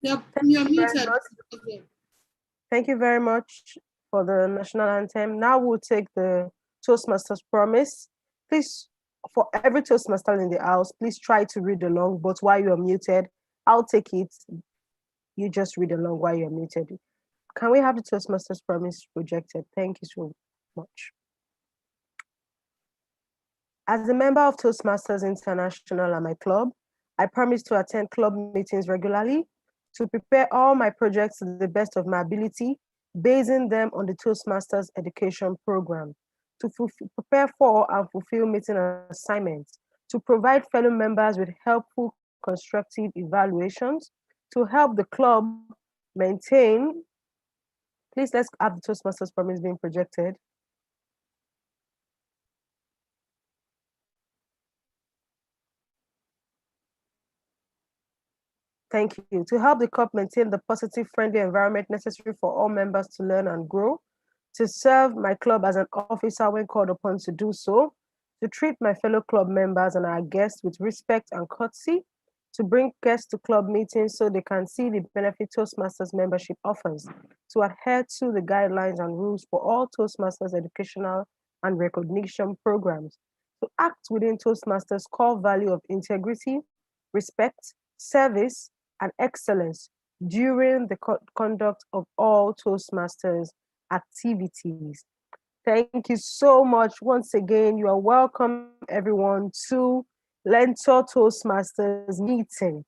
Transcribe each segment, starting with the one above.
You're muted. Thank you very much for the national anthem. Now we'll take the Toastmasters promise. Please, for every Toastmaster in the house, please try to read along, but while you're muted, I'll take it. You just read along while you're muted. Can we have the Toastmasters promise projected? Thank you so much. As a member of Toastmasters International and my club, I promise to attend club meetings regularly, to prepare all my projects to the best of my ability, basing them on the Toastmasters education program, to prepare for and fulfill meeting assignments, to provide fellow members with helpful constructive evaluations, to help the club maintain. Please, let's have the Toastmasters promise being projected. Thank you. To help the club maintain the positive, friendly environment necessary for all members to learn and grow, to serve my club as an officer when called upon to do so, to treat my fellow club members and our guests with respect and courtesy, to bring guests to club meetings so they can see the benefit Toastmasters membership offers, to adhere to the guidelines and rules for all Toastmasters educational and recognition programs, to act within Toastmasters' core value of integrity, respect, service, and excellence during the conduct of all Toastmasters activities. Thank you so much. Once again, you are welcome, everyone, to Learntor Toastmasters meeting.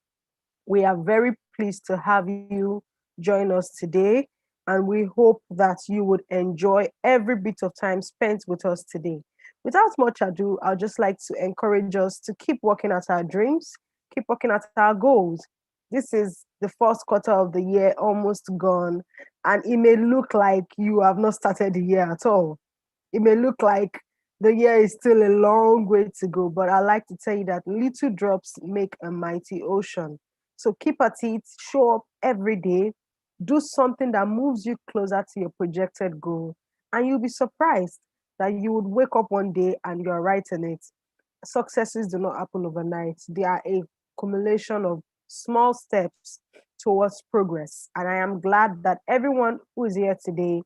We are very pleased to have you join us today, and we hope that you would enjoy every bit of time spent with us today. Without much ado, I'd just like to encourage us to keep working at our dreams, keep working at our goals. This is the first quarter of the year almost gone, and it may look like you have not started the year at all. It may look like the year is still a long way to go, but I like to tell you that little drops make a mighty ocean. So keep at it, show up every day, do something that moves you closer to your projected goal, and you'll be surprised that you would wake up one day and you're right in it. Successes do not happen overnight. They are a accumulation of small steps towards progress. And I am glad that everyone who is here today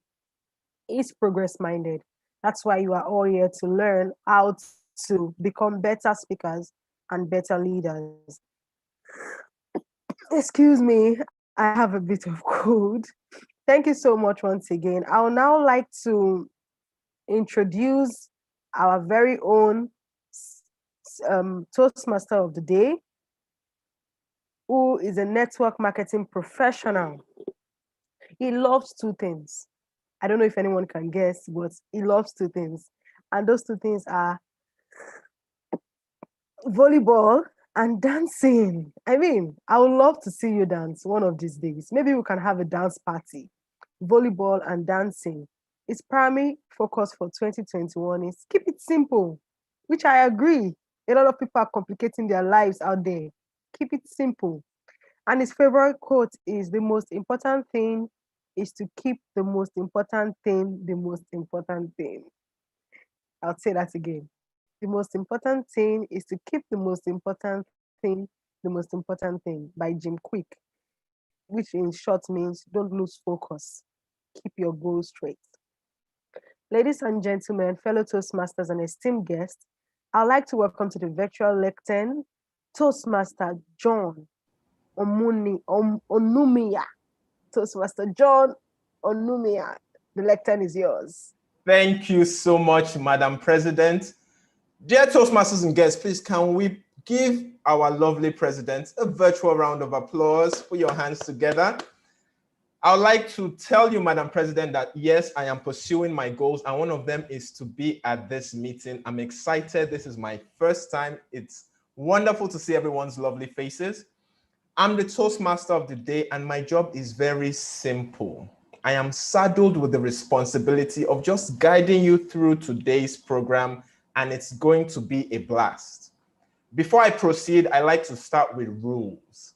is progress minded. That's why you are all here to learn how to become better speakers and better leaders. Excuse me, I have a bit of cold. Thank you so much once again. I would now like to introduce our very own Toastmaster of the day, who is a network marketing professional. He loves two things. I don't know if anyone can guess, but he loves two things. And those two things are volleyball and dancing. I mean, I would love to see you dance one of these days. Maybe we can have a dance party. Volleyball and dancing. Its primary focus for 2021 is keep it simple, which I agree. A lot of people are complicating their lives out there. Keep it simple. And his favorite quote is, the most important thing is to keep the most important thing the most important thing. I'll say that again. The most important thing is to keep the most important thing the most important thing, by Jim Quick, which in short means don't lose focus. Keep your goals straight. Ladies and gentlemen, fellow Toastmasters and esteemed guests, I'd like to welcome to the virtual lectern Toastmaster John Onumia. Toastmaster John Onumia. The lectern is yours. Thank you so much, Madam President. Dear Toastmasters and guests, please can we give our lovely president a virtual round of applause? Put your hands together. I would like to tell you, Madam President, that yes, I am pursuing my goals, and one of them is to be at this meeting. I'm excited. This is my first time. It's wonderful to see everyone's lovely faces. I'm the Toastmaster of the day, and my job is very simple. I am saddled with the responsibility of just guiding you through today's program, and it's going to be a blast. Before I proceed, I like to start with rules.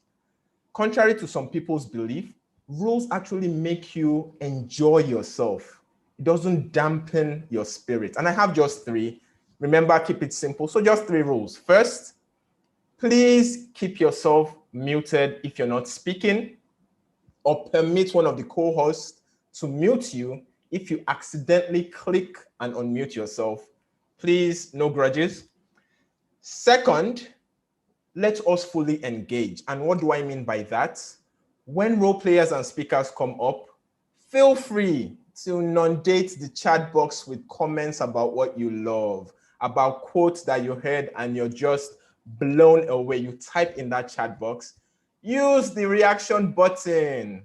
Contrary to some people's belief, rules actually make you enjoy yourself. It doesn't dampen your spirit. And I have just 3. Remember, keep it simple. So just 3 rules. First, please keep yourself muted if you're not speaking, or permit one of the co-hosts to mute you if you accidentally click and unmute yourself. Please, no grudges. Second, let us fully engage. And what do I mean by that? When role players and speakers come up, feel free to inundate the chat box with comments about what you love, about quotes that you heard and you're just blown away. You type in that chat box. Use the reaction button.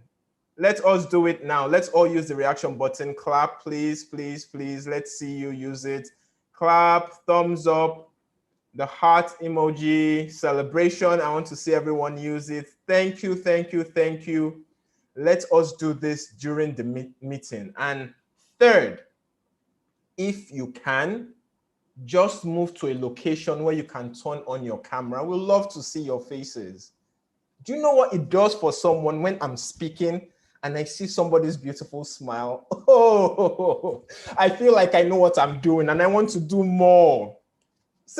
Let us do it now. Let's all use the reaction button. Clap, please, please, please. Let's see you use it. Clap, thumbs up, the heart emoji, celebration. I want to see everyone use it. Thank you, thank you, thank you. Let us do this during the meeting. And third, if you can, just move to a location where you can turn on your camera. We'd love to see your faces. Do you know what it does for someone when I'm speaking and I see somebody's beautiful smile? Oh, I feel like I know what I'm doing and I want to do more.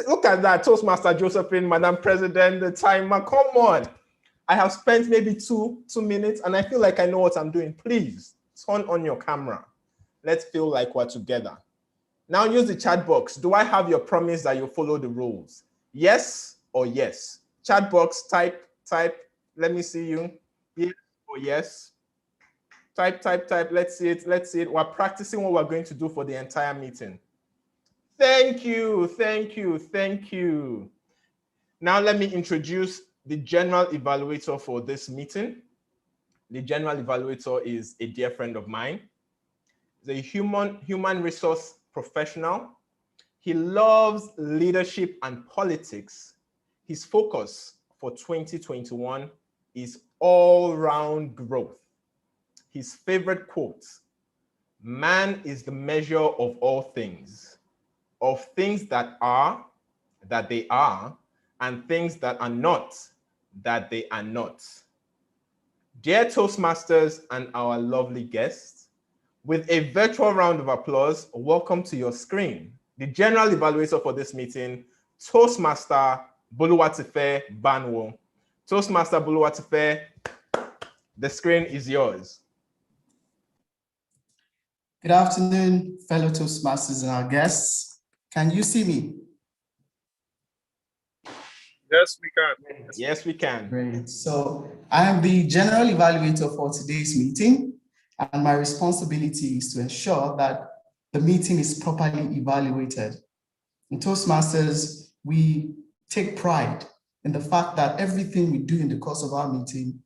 Look at that, Toastmaster Josephine, Madam President, the timer, come on. I have spent maybe two minutes and I feel like I know what I'm doing. Please turn on your camera. Let's feel like we're together. Now use the chat box. Do I have your promise that you'll follow the rules? Yes or yes? Chat box, type. Let me see you. Yes or yes? Type. Let's see it. We're practicing what we're going to do for the entire meeting. Thank you. Now let me introduce the general evaluator for this meeting. The general evaluator is a dear friend of mine. He's a human resource professional. He loves leadership and politics. His focus for 2021 is all-round growth. His favorite quote: man is the measure of all things, of things that they are, and things that are not, that they are not. Dear Toastmasters and our lovely guests, with a virtual round of applause, welcome to your screen the general evaluator for this meeting, Toastmaster Boluwatife Banwo. Toastmaster Boluwatife, the screen is yours. Good afternoon, fellow Toastmasters and our guests. Can you see me? Yes, we can. Yes, we can. Great. So I am the general evaluator for today's meeting, and my responsibility is to ensure that the meeting is properly evaluated. In Toastmasters, we take pride in the fact that everything we do in the course of our meeting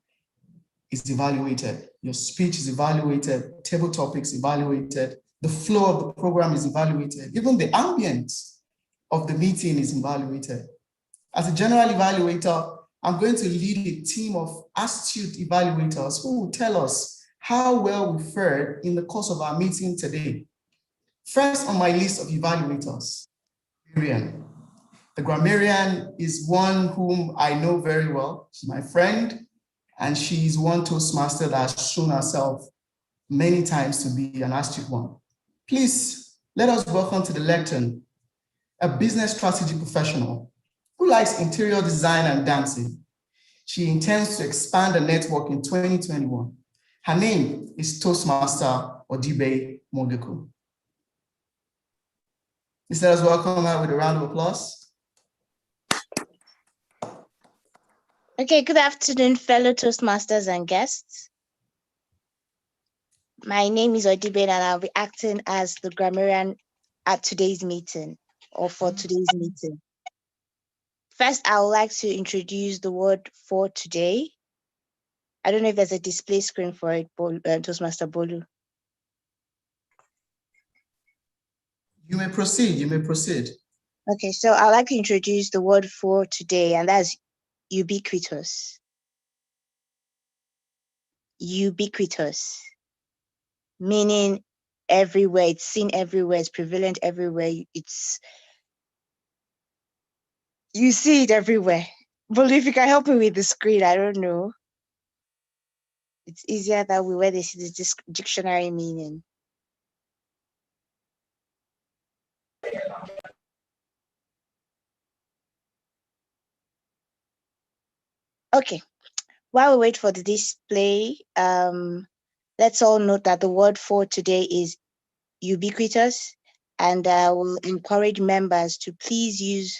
is evaluated. Your speech is evaluated, table topics evaluated, the flow of the program is evaluated, even the ambience of the meeting is evaluated. As a general evaluator, I'm going to lead a team of astute evaluators who will tell us how well we fared in the course of our meeting today. First on my list of evaluators, grammarian. The grammarian is one whom I know very well. She's my friend, and she's one Toastmaster that has shown herself many times to be an astute one. Please, let us welcome to the lectern a business strategy professional who likes interior design and dancing. She intends to expand the network in 2021. Her name is Toastmaster Odibe Modeku. Please let us welcome her with a round of applause. Okay, good afternoon, fellow Toastmasters and guests. My name is Odibe and I'll be acting as the grammarian at today's meeting or for today's meeting. First, I would like to introduce the word for today. I don't know if there's a display screen for it, Toastmaster Bolu. You may proceed, you may proceed. Okay, so I'd like to introduce the word for today, and that's ubiquitous. Ubiquitous, meaning everywhere, it's seen everywhere, it's prevalent everywhere, you see it everywhere. But if you can help me with the screen, I don't know. It's easier that way where they see the dictionary meaning. Okay, while we wait for the display, let's all note that the word for today is ubiquitous, and I will encourage members to please use,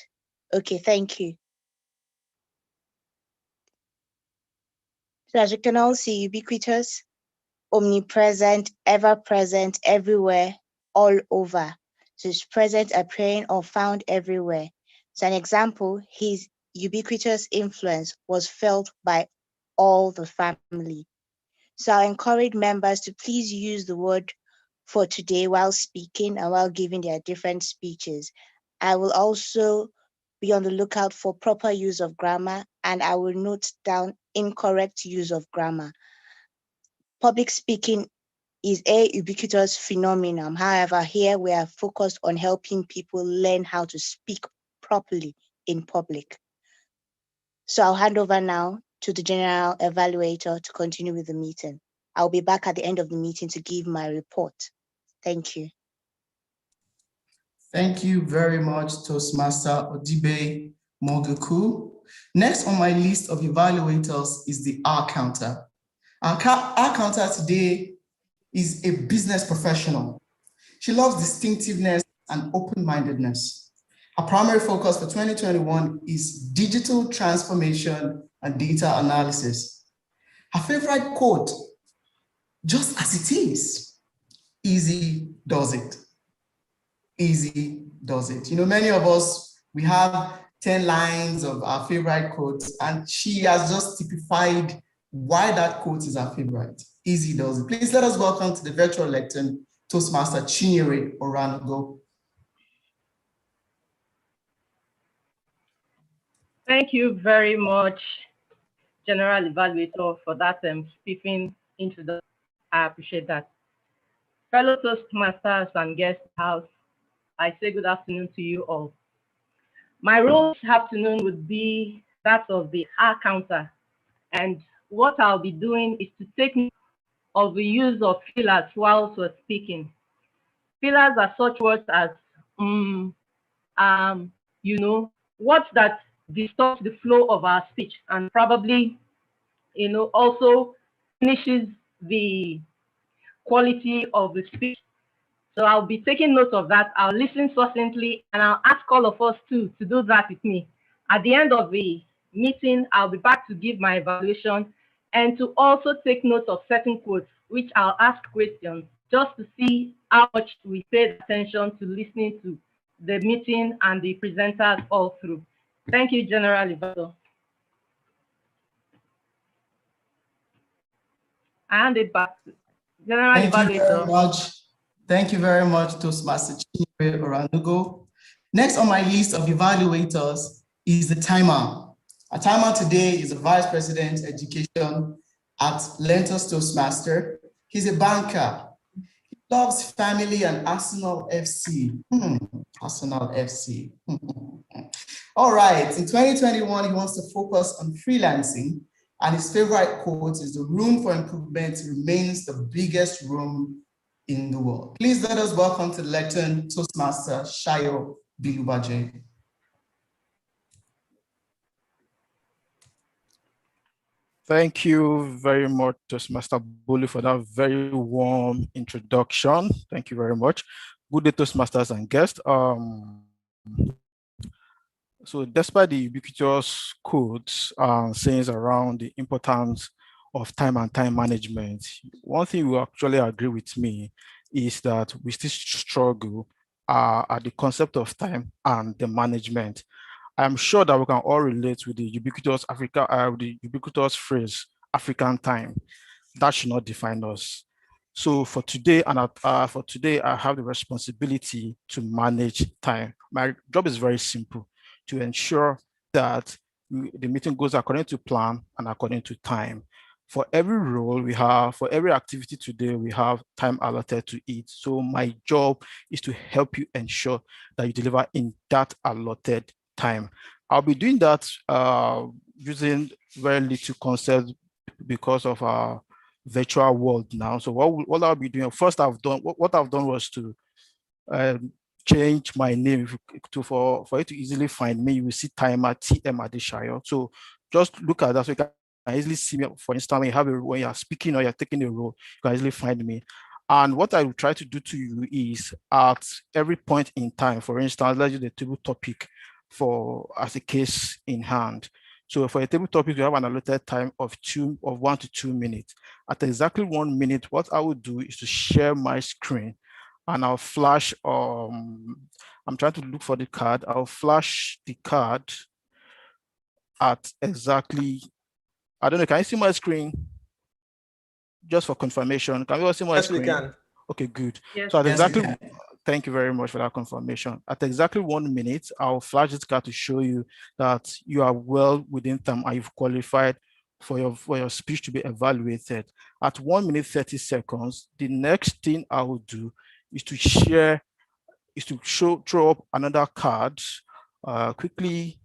okay, thank you. So as you can all see, ubiquitous, omnipresent, ever-present, everywhere, all over. So it's present, appearing, or found everywhere. So an example, his ubiquitous influence was felt by all the family. So I encourage members to please use the word for today while speaking and while giving their different speeches. I will also be on the lookout for proper use of grammar, and I will note down incorrect use of grammar. Public speaking is a ubiquitous phenomenon. However, here we are focused on helping people learn how to speak properly in public. So I'll hand over now to the general evaluator to continue with the meeting. I'll be back at the end of the meeting to give my report. Thank you. Thank you very much, Toastmaster Odibe Moguku. Next on my list of evaluators is the R counter. Our counter today is a business professional. She loves distinctiveness and open-mindedness. Her primary focus for 2021 is digital transformation and data analysis. Her favorite quote, just as it is, easy does it. Easy does it. You know, many of us, we have 10 lines of our favorite quotes, and she has just typified why that quote is our favorite. Easy does it. Please let us welcome to the virtual lectern, Toastmaster Chinyere Oranugo. Thank you very much, General Evaluator, for that spiffing introduction. I appreciate that. Fellow Toastmasters and guest house, I say good afternoon to you all. My role this afternoon would be that of the R counter, and what I'll be doing is to take note of the use of fillers whilst we're speaking. Fillers are such words as, you know, words that distort the flow of our speech and probably, you know, also finishes the quality of the speech. So I'll be taking note of that. I'll listen succinctly and I'll ask all of us to do that with me. At the end of the meeting, I'll be back to give my evaluation and to also take note of certain quotes, which I'll ask questions just to see how much we paid attention to listening to the meeting and the presenters all through. Thank you, General Evaluator. I hand it back to General Evaluator. Thank you very much. Thank you very much, Toastmaster Chinyere Oranugo. Next on my list of evaluators is the timer. Our timer today is the Vice President Education at Learntor Toastmaster. He's a banker. He loves family and Arsenal FC. Arsenal FC. All right, in 2021, he wants to focus on freelancing, and his favorite quote is, "The room for improvement remains the biggest room in the world." Please let us welcome to the lectern Toastmaster Shayo Boluwatife. Thank you very much, Toastmaster Bolu, for that very warm introduction. Thank you very much. Good day, Toastmasters and guests. So despite the ubiquitous quotes and sayings around the importance of time and time management, one thing you actually agree with me is that we still struggle at the concept of time and the management. I'm sure that we can all relate with the ubiquitous the ubiquitous phrase African time. That should not define us. So for today, I have the responsibility to manage time. My job is very simple: to ensure that the meeting goes according to plan and according to time. For every role we have, for every activity today, we have time allotted to it. So my job is to help you ensure that you deliver in that allotted time. I'll be doing that using very little concepts because of our virtual world now. So what I'll be doing, first what I've done was to change my name for you to easily find me. You will see timer TM Adeshayo. So just look at that, so you can easily see me. For instance, when you're speaking or you're taking a role, you can easily find me. And what I will try to do to you is at every point in time, for instance, let's use the table topic as a case in hand. So for a table topic, we have an allotted time of 1 to 2 minutes. At exactly 1 minute, what I will do is to share my screen, and I'll flash, I'm trying to look for the card. I'll flash the card at exactly, I don't know, can you see my screen? Just for confirmation, can you all see my screen? Yes, we can. Okay, good. Yes. So at Yes, exactly, we can. thank you very much for that confirmation. At exactly 1 minute, I'll flash this card to show you that you are well within time and you've qualified for your speech to be evaluated. At 1 minute 30 seconds, the next thing I will do is to throw up another card. Quickly,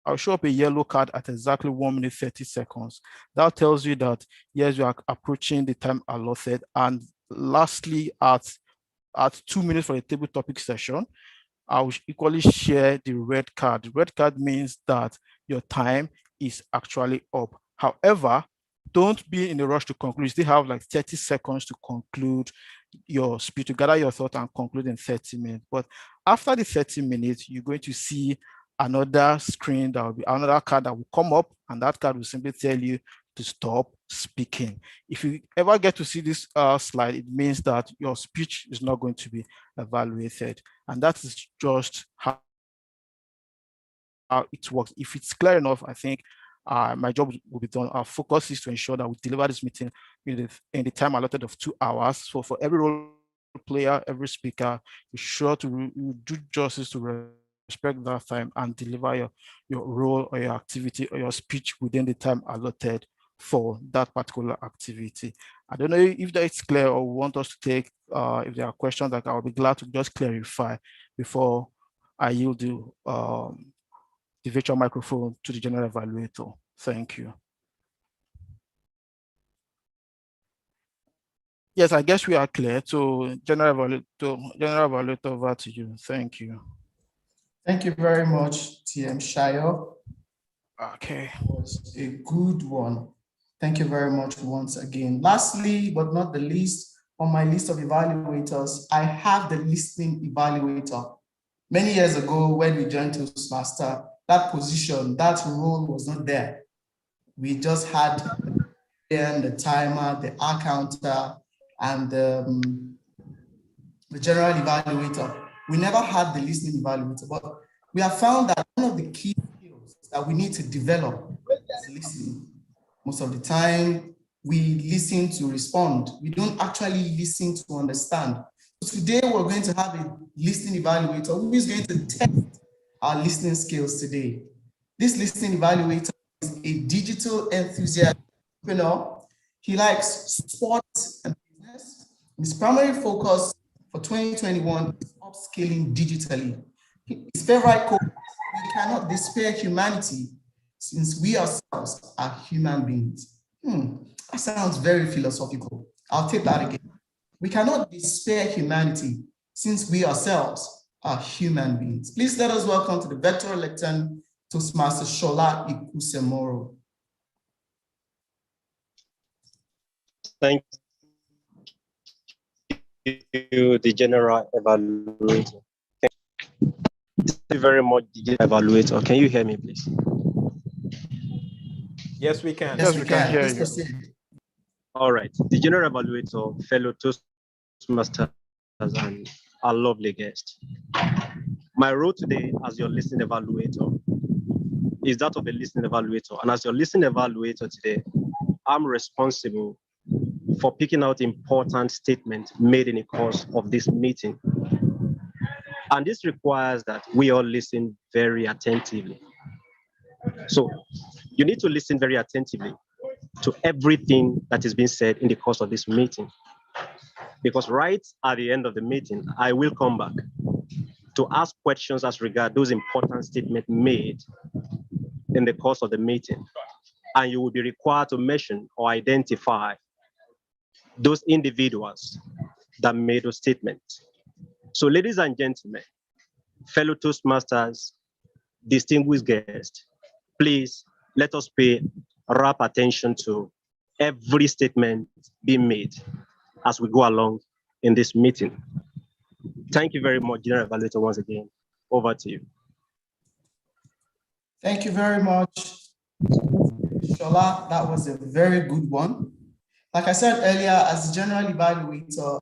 I'll show up a yellow card at exactly 1 minute 30 seconds. That tells you that yes, you are approaching the time allotted. And lastly, at 2 minutes for the table topic session, I will equally share the red card. The red card means that your time is actually up. However, don't be in a rush to conclude. You still have like 30 seconds to conclude your speech, to gather your thoughts and conclude in 30 minutes. But after the 30 minutes, you're going to see another screen, that will be another card that will come up, and that card will simply tell you to stop speaking. If you ever get to see this slide, it means that your speech is not going to be evaluated. And that is just how it works. If it's clear enough, I think my job will be done. Our focus is to ensure that we deliver this meeting in the time allotted of 2 hours. So for every role player, every speaker, be sure to do justice to respect that time and deliver your role or your activity or your speech within the time allotted for that particular activity. I don't know if that's clear or want us to take, if there are questions, that I'll be glad to just clarify before I yield the virtual microphone to the general evaluator. Thank you. Yes, I guess we are clear. So general evaluator, over to you. Thank you. Thank you very much, TM Shayo. Okay. It was a good one. Thank you very much once again. Lastly, but not the least, on my list of evaluators, I have the listening evaluator. Many years ago, when we joined Toastmaster, that position, that role was not there. We just had the timer, the R counter, and the general evaluator. We never had the listening evaluator, but we have found that one of the key skills that we need to develop is listening. Most of the time, we listen to respond. We don't actually listen to understand. So today, we're going to have a listening evaluator who is going to test our listening skills today. This listening evaluator is a digital enthusiast entrepreneur. He likes sports and business. His primary focus for 2021 is upskilling digitally. His favorite quote: "We cannot despair humanity since we ourselves are human beings." That sounds very philosophical. I'll take that again. We cannot despair humanity since we ourselves are human beings. Please let us welcome to the Vector Lectern Toastmaster Shola Ikusemoro. Thank you, the general evaluator. Thank you very much, the general evaluator. Can you hear me, please? Yes, we can. Yes, Yes, we can hear Please you. proceed. All right. The general evaluator, fellow Toastmasters, and our lovely guest. My role today as your listening evaluator is that of a listening evaluator. And as your listening evaluator today, I'm responsible for picking out important statements made in the course of this meeting. And this requires that we all listen very attentively. So you need to listen very attentively to everything that is being said in the course of this meeting. Because right at the end of the meeting, I will come back to ask questions as regard those important statements made in the course of the meeting. And you will be required to mention or identify those individuals that made those statements. So ladies and gentlemen, fellow Toastmasters, distinguished guests, please let us pay rapt attention to every statement being made as we go along in this meeting. Thank you very much, General Evaluator, once again. Over to you. Thank you very much, Shola. That was a very good one. Like I said earlier, as the general evaluator,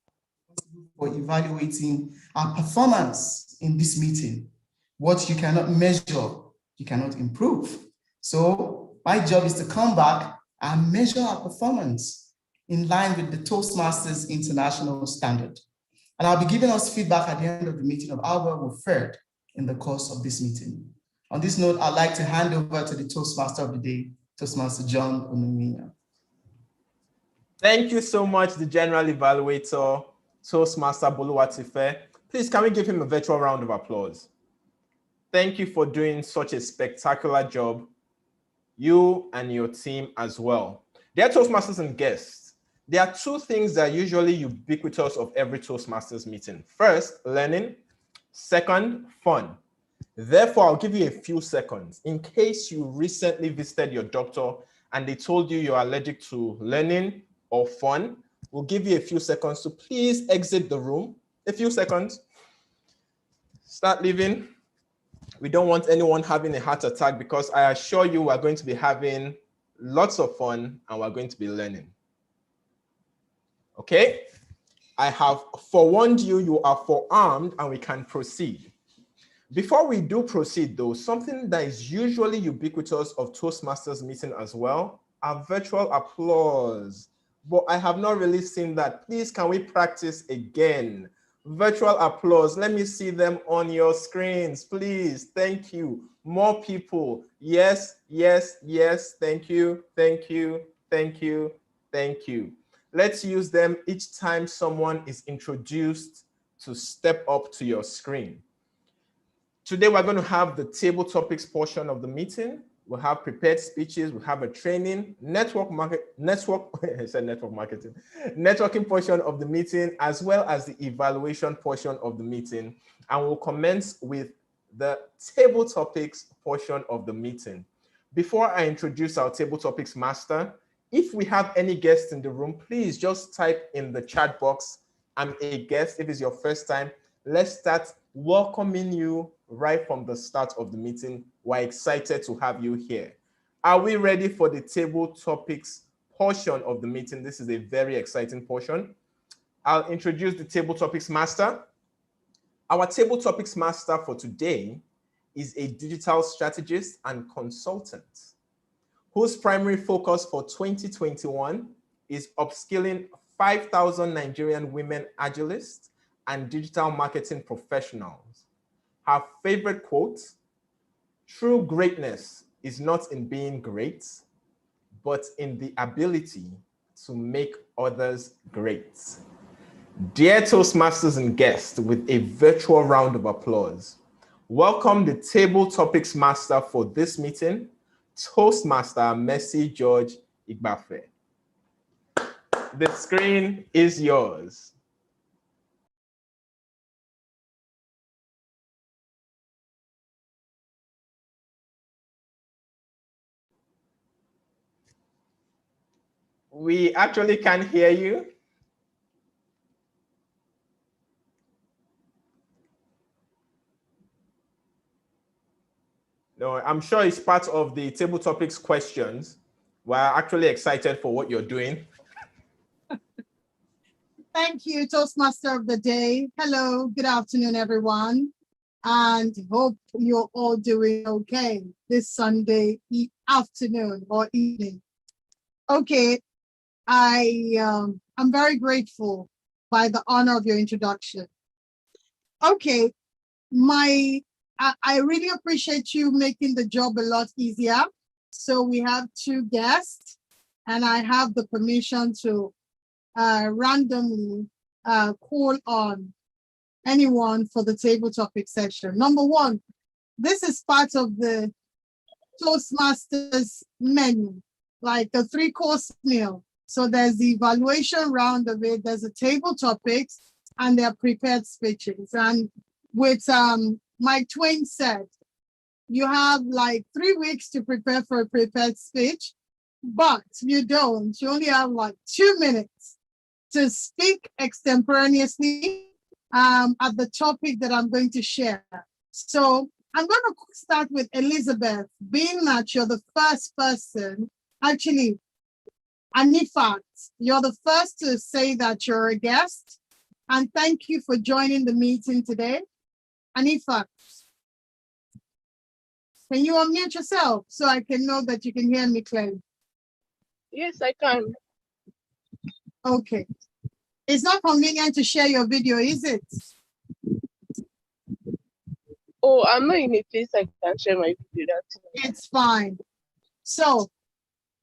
for evaluating our performance in this meeting, what you cannot measure, you cannot improve. So my job is to come back and measure our performance in line with the Toastmasters International Standard. And I'll be giving us feedback at the end of the meeting of how well we fared in the course of this meeting. On this note, I'd like to hand over to the Toastmaster of the day, Toastmaster John Onumiya. Thank you so much, the general evaluator, Toastmaster Boluwatife. Please, can we give him a virtual round of applause? Thank you for doing such a spectacular job, you and your team as well. Dear Toastmasters and guests, there are two things that are usually ubiquitous of every Toastmasters meeting. First, learning. Second, fun. Therefore, I'll give you a few seconds in case you recently visited your doctor and they told you you're allergic to learning or fun. We'll give you a few seconds to please exit the room. A few seconds. Start leaving. We don't want anyone having a heart attack because I assure you we're going to be having lots of fun and we're going to be learning. Okay? I have forewarned you, you are forearmed and we can proceed. Before we do proceed though, something that is usually ubiquitous of Toastmasters meeting as well are virtual applause. But I have not really seen that. Please, can we practice again? Virtual applause. Let me see them on your screens, please. Thank you. More people. Yes, yes, yes. Thank you. Thank you. Thank you. Thank you. Let's use them each time someone is introduced to step up to your screen. Today, we're going to have the table topics portion of the meeting. We'll have prepared speeches. We'll have a training, networking portion of the meeting, as well as the evaluation portion of the meeting. And we'll commence with the table topics portion of the meeting. Before I introduce our table topics master, if we have any guests in the room, please just type in the chat box, "I'm a guest." If it's your first time, let's start welcoming you right from the start of the meeting. We're excited to have you here. Are we ready for the table topics portion of the meeting? This is a very exciting portion. I'll introduce the table topics master. Our table topics master for today is a digital strategist and consultant whose primary focus for 2021 is upskilling 5,000 Nigerian women agilists and digital marketing professionals. Her favorite quote: "True greatness is not in being great, but in the ability to make others great." Dear Toastmasters and guests, with a virtual round of applause, welcome the table topics master for this meeting, Toastmaster Mercy George-Igbafe. The screen is yours. We actually can't hear you. No, I'm sure it's part of the table topics questions. We're actually excited for what you're doing. Thank you, Toastmaster of the Day. Hello, good afternoon, everyone. And hope you're all doing okay this Sunday afternoon or evening. Okay, I'm very grateful by the honor of your introduction. Okay, I really appreciate you making the job a lot easier. So we have two guests, and I have the permission to randomly call on anyone for the table topic session. Number one, this is part of the Toastmasters menu, like a 3-course meal. So there's the evaluation round of it, there's a table topics, and there are prepared speeches. And with Mike Twain said, you have like 3 weeks to prepare for a prepared speech, but you don't. You only have like 2 minutes to speak extemporaneously at the topic that I'm going to share. So I'm going to start with Elizabeth, being that you're the first person, actually, and in fact, you're the first to say that you're a guest, and thank you for joining the meeting today. And in fact, can you unmute yourself so I can know that you can hear me clearly? Yes, I can. Okay. It's not convenient to share your video, is it? Oh, I'm not in a place I can share my video. It's fine. So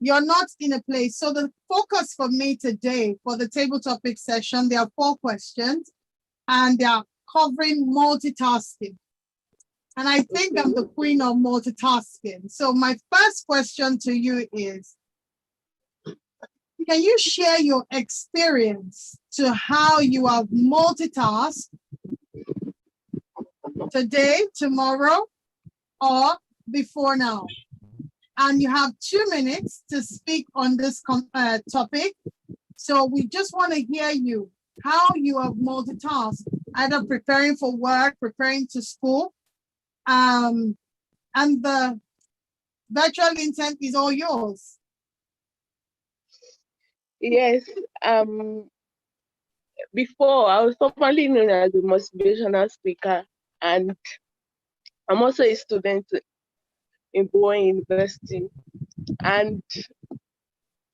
you're not in a place. So the focus for me today for the table topic session, there are 4 questions and they are covering multitasking. And I think I'm the queen of multitasking. So my first question to you is, can you share your experience to how you have multitasked today, tomorrow, or before now? And you have 2 minutes to speak on this topic. So we just want to hear you, how you have multitasked, either preparing for work, preparing to school, and the virtual intent is all yours. Yes. Before I was formerly known as a motivational speaker, and I'm also a student in Bowen University. And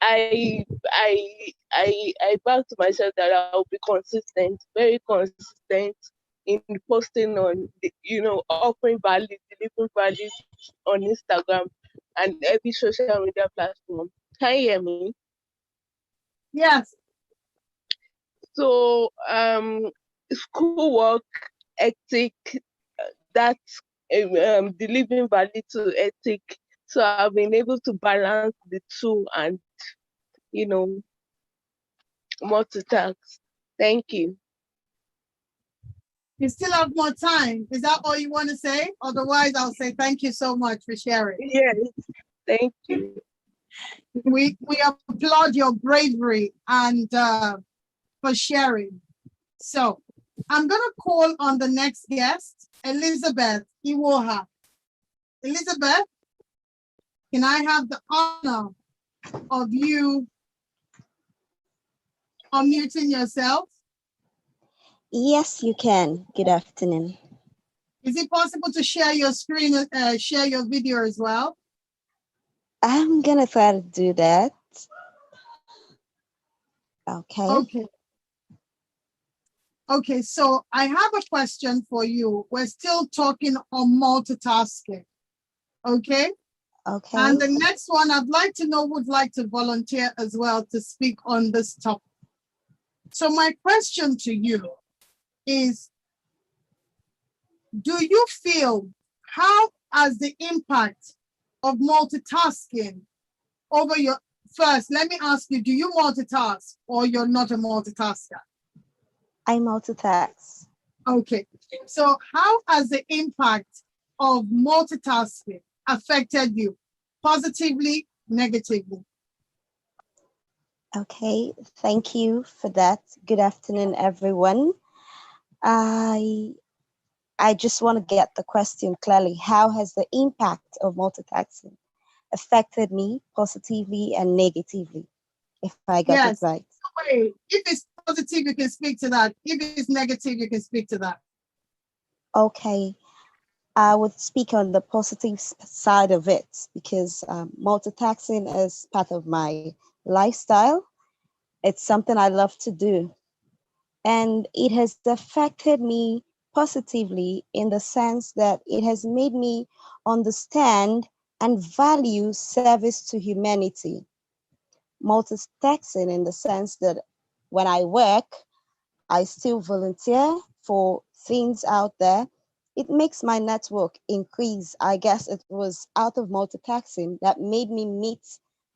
I vowed to myself that I'll be consistent, very consistent in posting on, offering value, delivering value on Instagram and every social media platform. Can you hear me? Yes. So, schoolwork, ethic, that's delivering value to ethic. So I've been able to balance the two and, multitask. Thank you. You still have more time. Is that all you want to say? Otherwise, I'll say thank you so much for sharing. Yes, thank you. We applaud your bravery and for sharing. So I'm going to call on the next guest, Elizabeth Iwoha. Elizabeth, can I have the honor of you unmuting yourself? Yes, you can. Good afternoon. Is it possible to share your screen, share your video as well? I'm gonna try to do that. Okay. Okay, so I have a question for you. We're still talking on multitasking. Okay? Okay. And the next one, I'd like to know who would like to volunteer as well to speak on this topic. So my question to you is, do you feel, how has the impact of multitasking over your, first, let me ask you, do you multitask or you're not a multitasker? I multitask. Okay, so how has the impact of multitasking affected you, positively, negatively? Okay, thank you for that. Good afternoon, everyone. I just want to get the question clearly. How has the impact of multitasking affected me positively and negatively, if I got it Yes. right. Wait, if it's positive, you can speak to that. If it's negative, you can speak to that. Okay. I would speak on the positive side of it because multitasking is part of my lifestyle. It's something I love to do. And it has affected me positively in the sense that it has made me understand and value service to humanity. Multitasking in the sense that when I work, I still volunteer for things out there. It makes my network increase. I guess it was out of multitasking that made me meet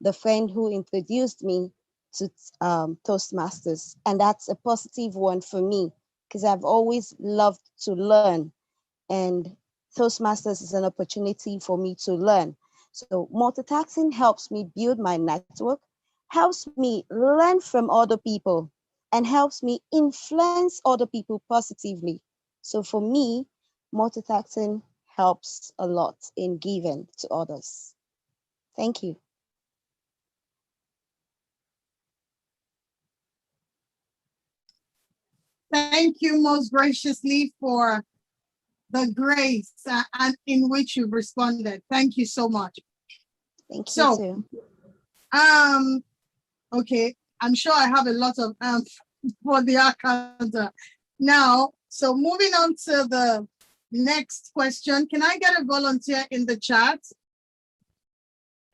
the friend who introduced me to Toastmasters. And that's a positive one for me because I've always loved to learn. And Toastmasters is an opportunity for me to learn. So multitasking helps me build my network, helps me learn from other people, and helps me influence other people positively. So for me, multitasking helps a lot in giving to others. Thank you. Thank you most graciously for the grace and in which you responded. Thank you so much. Thank you So, too. Okay, I'm sure I have a lot of for the account. Now, so moving on to the next question. Can I get a volunteer in the chat?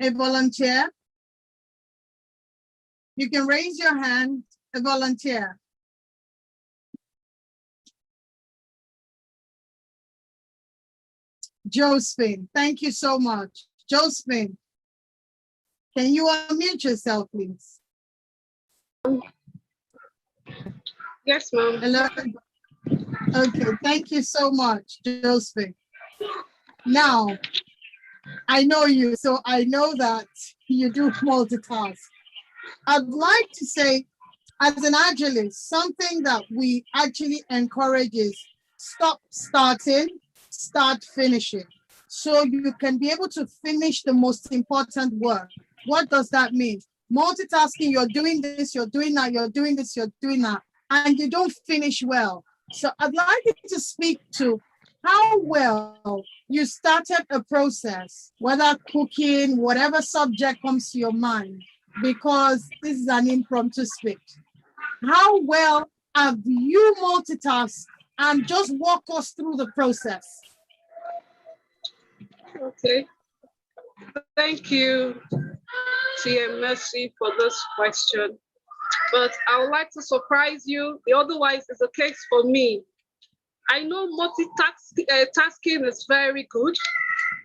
A volunteer? You can raise your hand, a volunteer. Josephine, thank you so much. Josephine, can you unmute yourself, please? Yes, ma'am. Hello. Okay, thank you so much, Josephine. Now, I know you, so I know that you do multitask. I'd like to say, as an agilist, something that we actually encourage is stop starting, start finishing. So you can be able to finish the most important work. What does that mean? Multitasking, you're doing this, you're doing that, you're doing this, you're doing that, and you don't finish well. So I'd like you to speak to how well you started a process, whether cooking, whatever subject comes to your mind, because this is an impromptu speech. How well have you multitasked, and just walk us through the process? Okay. Thank you, TMC, for this question. But I would like to surprise you. The otherwise is a case for me. I know multitasking is very good,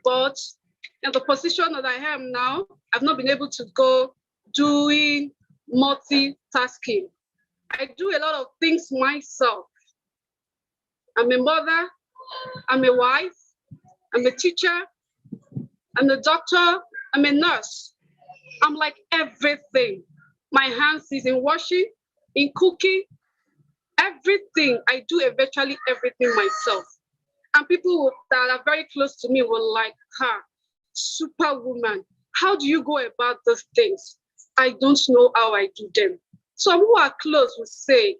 but in the position that I am now, I've not been able to go doing multitasking. I do a lot of things myself. I'm a mother, I'm a wife, I'm a teacher, I'm a doctor, I'm a nurse. I'm like everything. My hands is in washing, in cooking, everything. I do virtually everything myself. And people that are very close to me will like, her, superwoman. How do you go about those things? I don't know how I do them. Some who are close will say,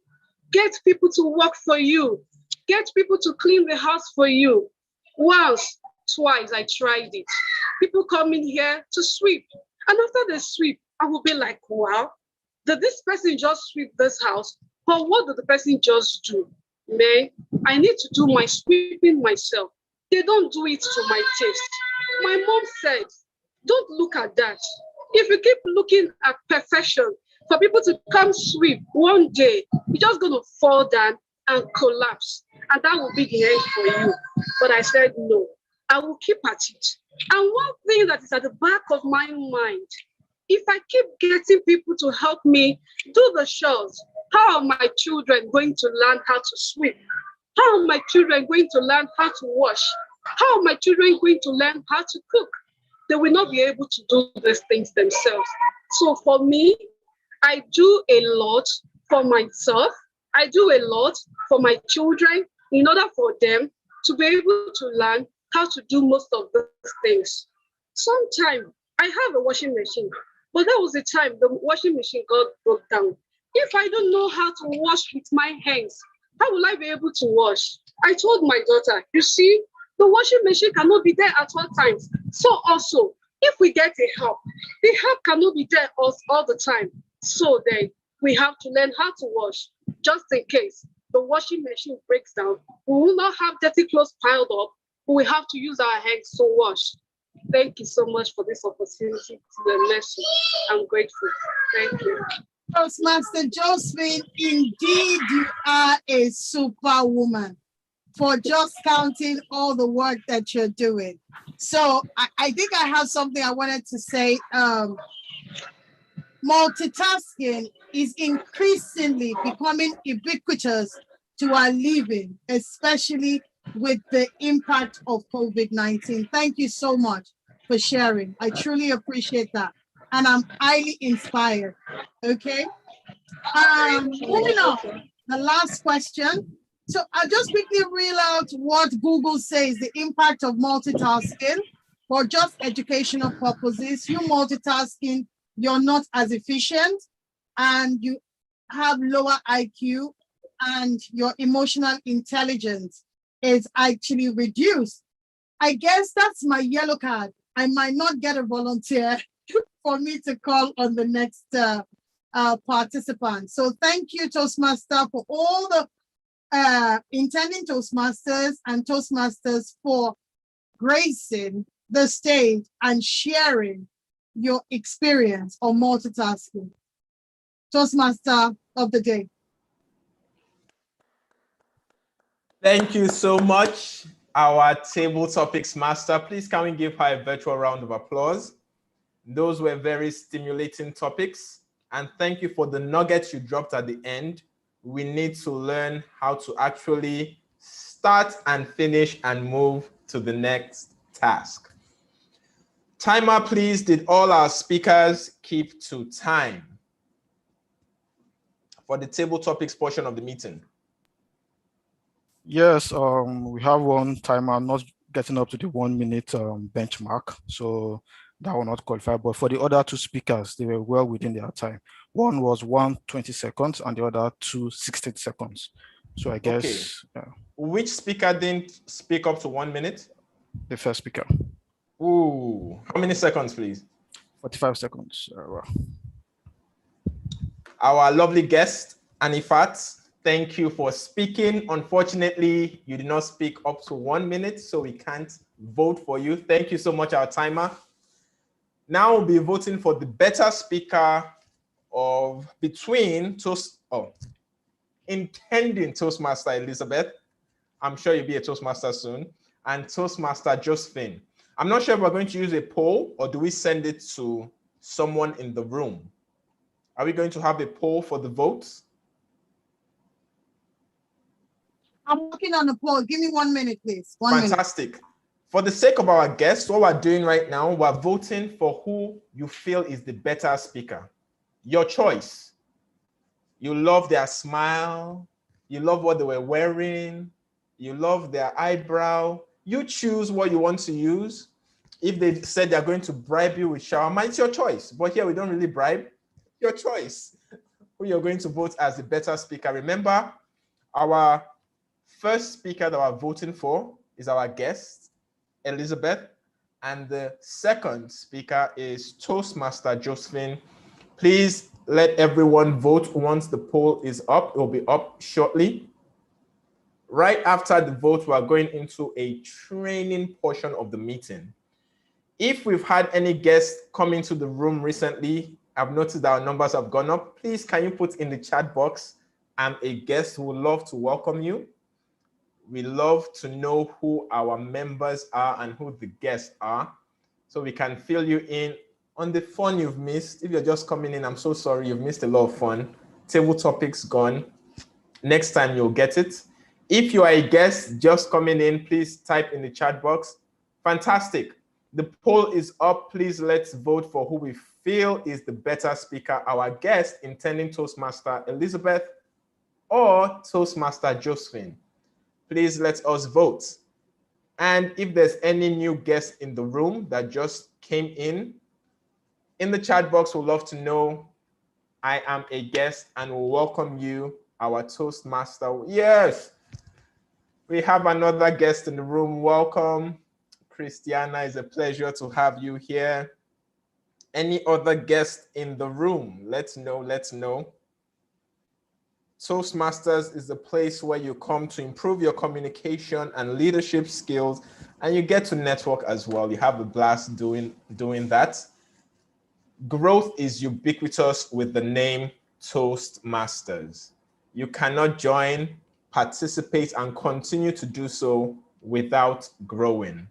get people to work for you. Get people to clean the house for you. Once, twice, I tried it. People come in here to sweep. And after they sweep, I will be like, wow, did this person just sweep this house? Or what did the person just do? Man, I need to do my sweeping myself. They don't do it to my taste. My mom said, don't look at that. If you keep looking at perfection, for people to come sweep one day, you're just going to fall down and collapse. And that will be the end for you. But I said, no, I will keep at it. And one thing that is at the back of my mind, if I keep getting people to help me do the chores, how are my children going to learn how to sweep? How are my children going to learn how to wash? How are my children going to learn how to cook? They will not be able to do these things themselves. So for me, I do a lot for myself. I do a lot for my children in order for them to be able to learn how to do most of those things. Sometimes I have a washing machine, but that was the time the washing machine got broke down. If I don't know how to wash with my hands, how will I be able to wash? I told my daughter, you see, the washing machine cannot be there at all times. So also, if we get a help, the help cannot be there all the time. So then we have to learn how to wash, just in case the washing machine breaks down. We will not have dirty clothes piled up, but we have to use our hands to wash. Thank you so much for this opportunity to learn lesson. I'm grateful. Thank you. Toastmaster Josephine, indeed you are a superwoman for just counting all the work that you're doing. So I think I have something I wanted to say. Multitasking is increasingly becoming ubiquitous to our living, especially with the impact of COVID-19. Thank you so much for sharing. I truly appreciate that. And I'm highly inspired. Okay. Moving on, the last question. So I'll just quickly reel out what Google says, the impact of multitasking for just educational purposes. You multitasking, you're not as efficient and you have lower IQ and your emotional intelligence is actually reduced. I guess that's my yellow card. I might not get a volunteer for me to call on the next participants. So thank you, Toastmaster, for all the intending Toastmasters and Toastmasters for gracing the stage and sharing your experience on multitasking. Toastmaster of the day. Thank you so much, our table topics master. Please can we give her a virtual round of applause? Those were very stimulating topics. And thank you for the nuggets you dropped at the end. We need to learn how to actually start and finish and move to the next task. Timer, please. Did all our speakers keep to time for the table topics portion of the meeting? Yes, we have one timer not getting up to the 1 minute benchmark, so that will not qualify. But for the other two speakers, they were well within their time. One was 120 seconds and the other 260 seconds. So I guess. Okay. Which speaker didn't speak up to 1 minute? The first speaker. Ooh, how many seconds, please? 45 seconds. Well. Our lovely guest, Anifat, thank you for speaking. Unfortunately, you did not speak up to 1 minute, so we can't vote for you. Thank you so much, our timer. Now we'll be voting for the better speaker of between intending Toastmaster Elizabeth. I'm sure you'll be a Toastmaster soon. And Toastmaster Josephine. I'm not sure if we're going to use a poll or do we send it to someone in the room? Are we going to have a poll for the votes? I'm working on the poll. Give me 1 minute, please. Fantastic. Minute. For the sake of our guests, what we're doing right now, we're voting for who you feel is the better speaker. Your choice. You love their smile. You love what they were wearing. You love their eyebrow. You choose what you want to use. If they said they're going to bribe you with shawarma, it's your choice. But here we don't really bribe. Your choice. Who you're going to vote as the better speaker. Remember, our first speaker that we're voting for is our guest, Elizabeth. And the second speaker is Toastmaster Josephine. Please let everyone vote once the poll is up. It will be up shortly. Right after the vote, we are going into a training portion of the meeting. If we've had any guests come into the room recently, I've noticed that our numbers have gone up. Please, can you put in the chat box, I'm a guest who would love to welcome you. We love to know who our members are and who the guests are, so we can fill you in on the fun you've missed. If you're just coming in, I'm so sorry, you've missed a lot of fun. Table topics gone. Next time you'll get it. If you are a guest just coming in, please type in the chat box. Fantastic. The poll is up. Please let's vote for who we feel is the better speaker, our guest, intending Toastmaster Elizabeth or Toastmaster Josephine. Please let us vote. And if there's any new guest in the room that just came in, In the chat box, we'd love to know I am a guest and we'll welcome you, our Toastmaster. Yes, we have another guest in the room. Welcome, Christiana. It's a pleasure to have you here. Any other guest in the room? Let's know, let's know. Toastmasters is a place where you come to improve your communication and leadership skills, and you get to network as well. You have a blast doing that. Growth is ubiquitous with the name Toastmasters. You cannot join, participate, and continue to do so without growing.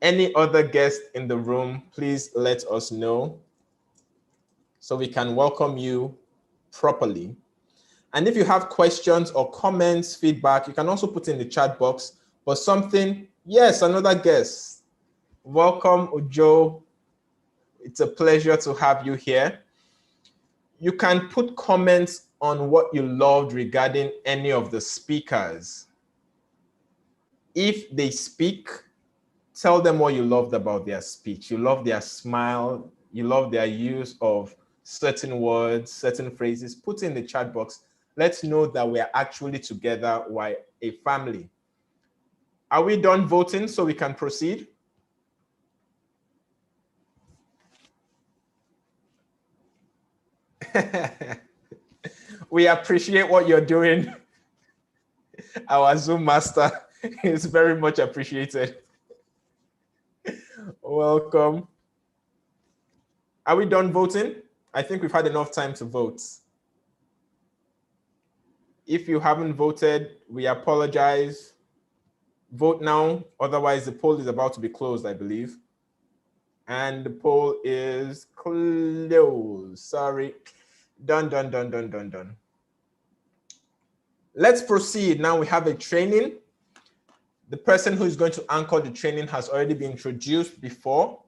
Any other guest in the room, please let us know so we can welcome you properly. And if you have questions or comments, feedback, you can also put in the chat box. But something, yes, another guest. Welcome, Ujo. It's a pleasure to have you here. You can put comments on what you loved regarding any of the speakers. If they speak, tell them what you loved about their speech. You love their smile. You love their use of certain words, certain phrases. Put in the chat box. Let's know that we are actually together. We're a family. Are we done voting so we can proceed? We appreciate what you're doing. Our Zoom master is very much appreciated. Welcome. Are we done voting? I think we've had enough time to vote. If you haven't voted, we apologize. Vote now, otherwise the poll is about to be closed, I believe. And the poll is closed. Sorry. Done. Let's proceed. Now we have a training. The person who is going to anchor the training has already been introduced before.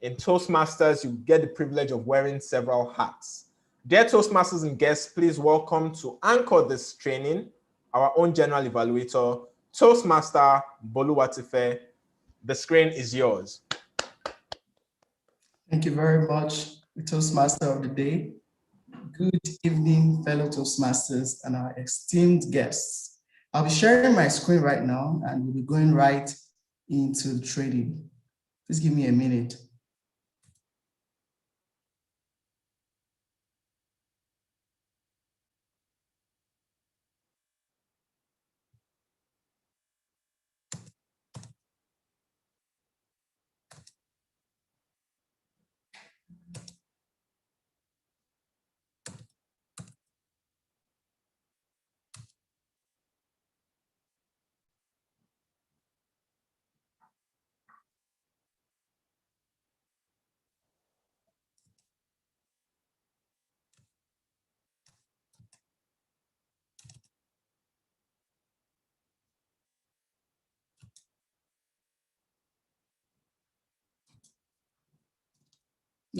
In Toastmasters, you get the privilege of wearing several hats. Dear Toastmasters and guests, please welcome to anchor this training, our own general evaluator, Toastmaster Boluwatife. The screen is yours. Thank you very much, the Toastmaster of the day. Good evening, fellow Toastmasters and our esteemed guests. I'll be sharing my screen right now and we'll be going right into the training. Please give me a minute.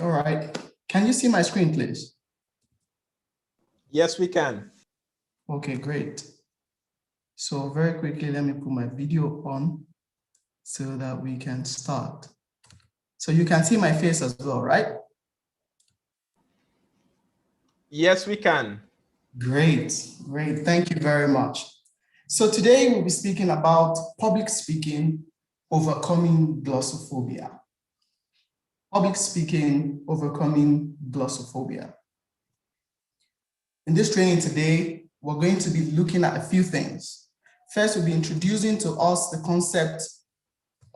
All right. Can you see my screen, please? Yes, we can. Okay, great. So very quickly, let me put my video on so that we can start. So you can see my face as well, right? Yes, we can. Great. Thank you very much. So today we'll be speaking about public speaking, overcoming glossophobia. Public speaking, overcoming glossophobia. In this training today, we're going to be looking at a few things. First, we'll be introducing to us the concept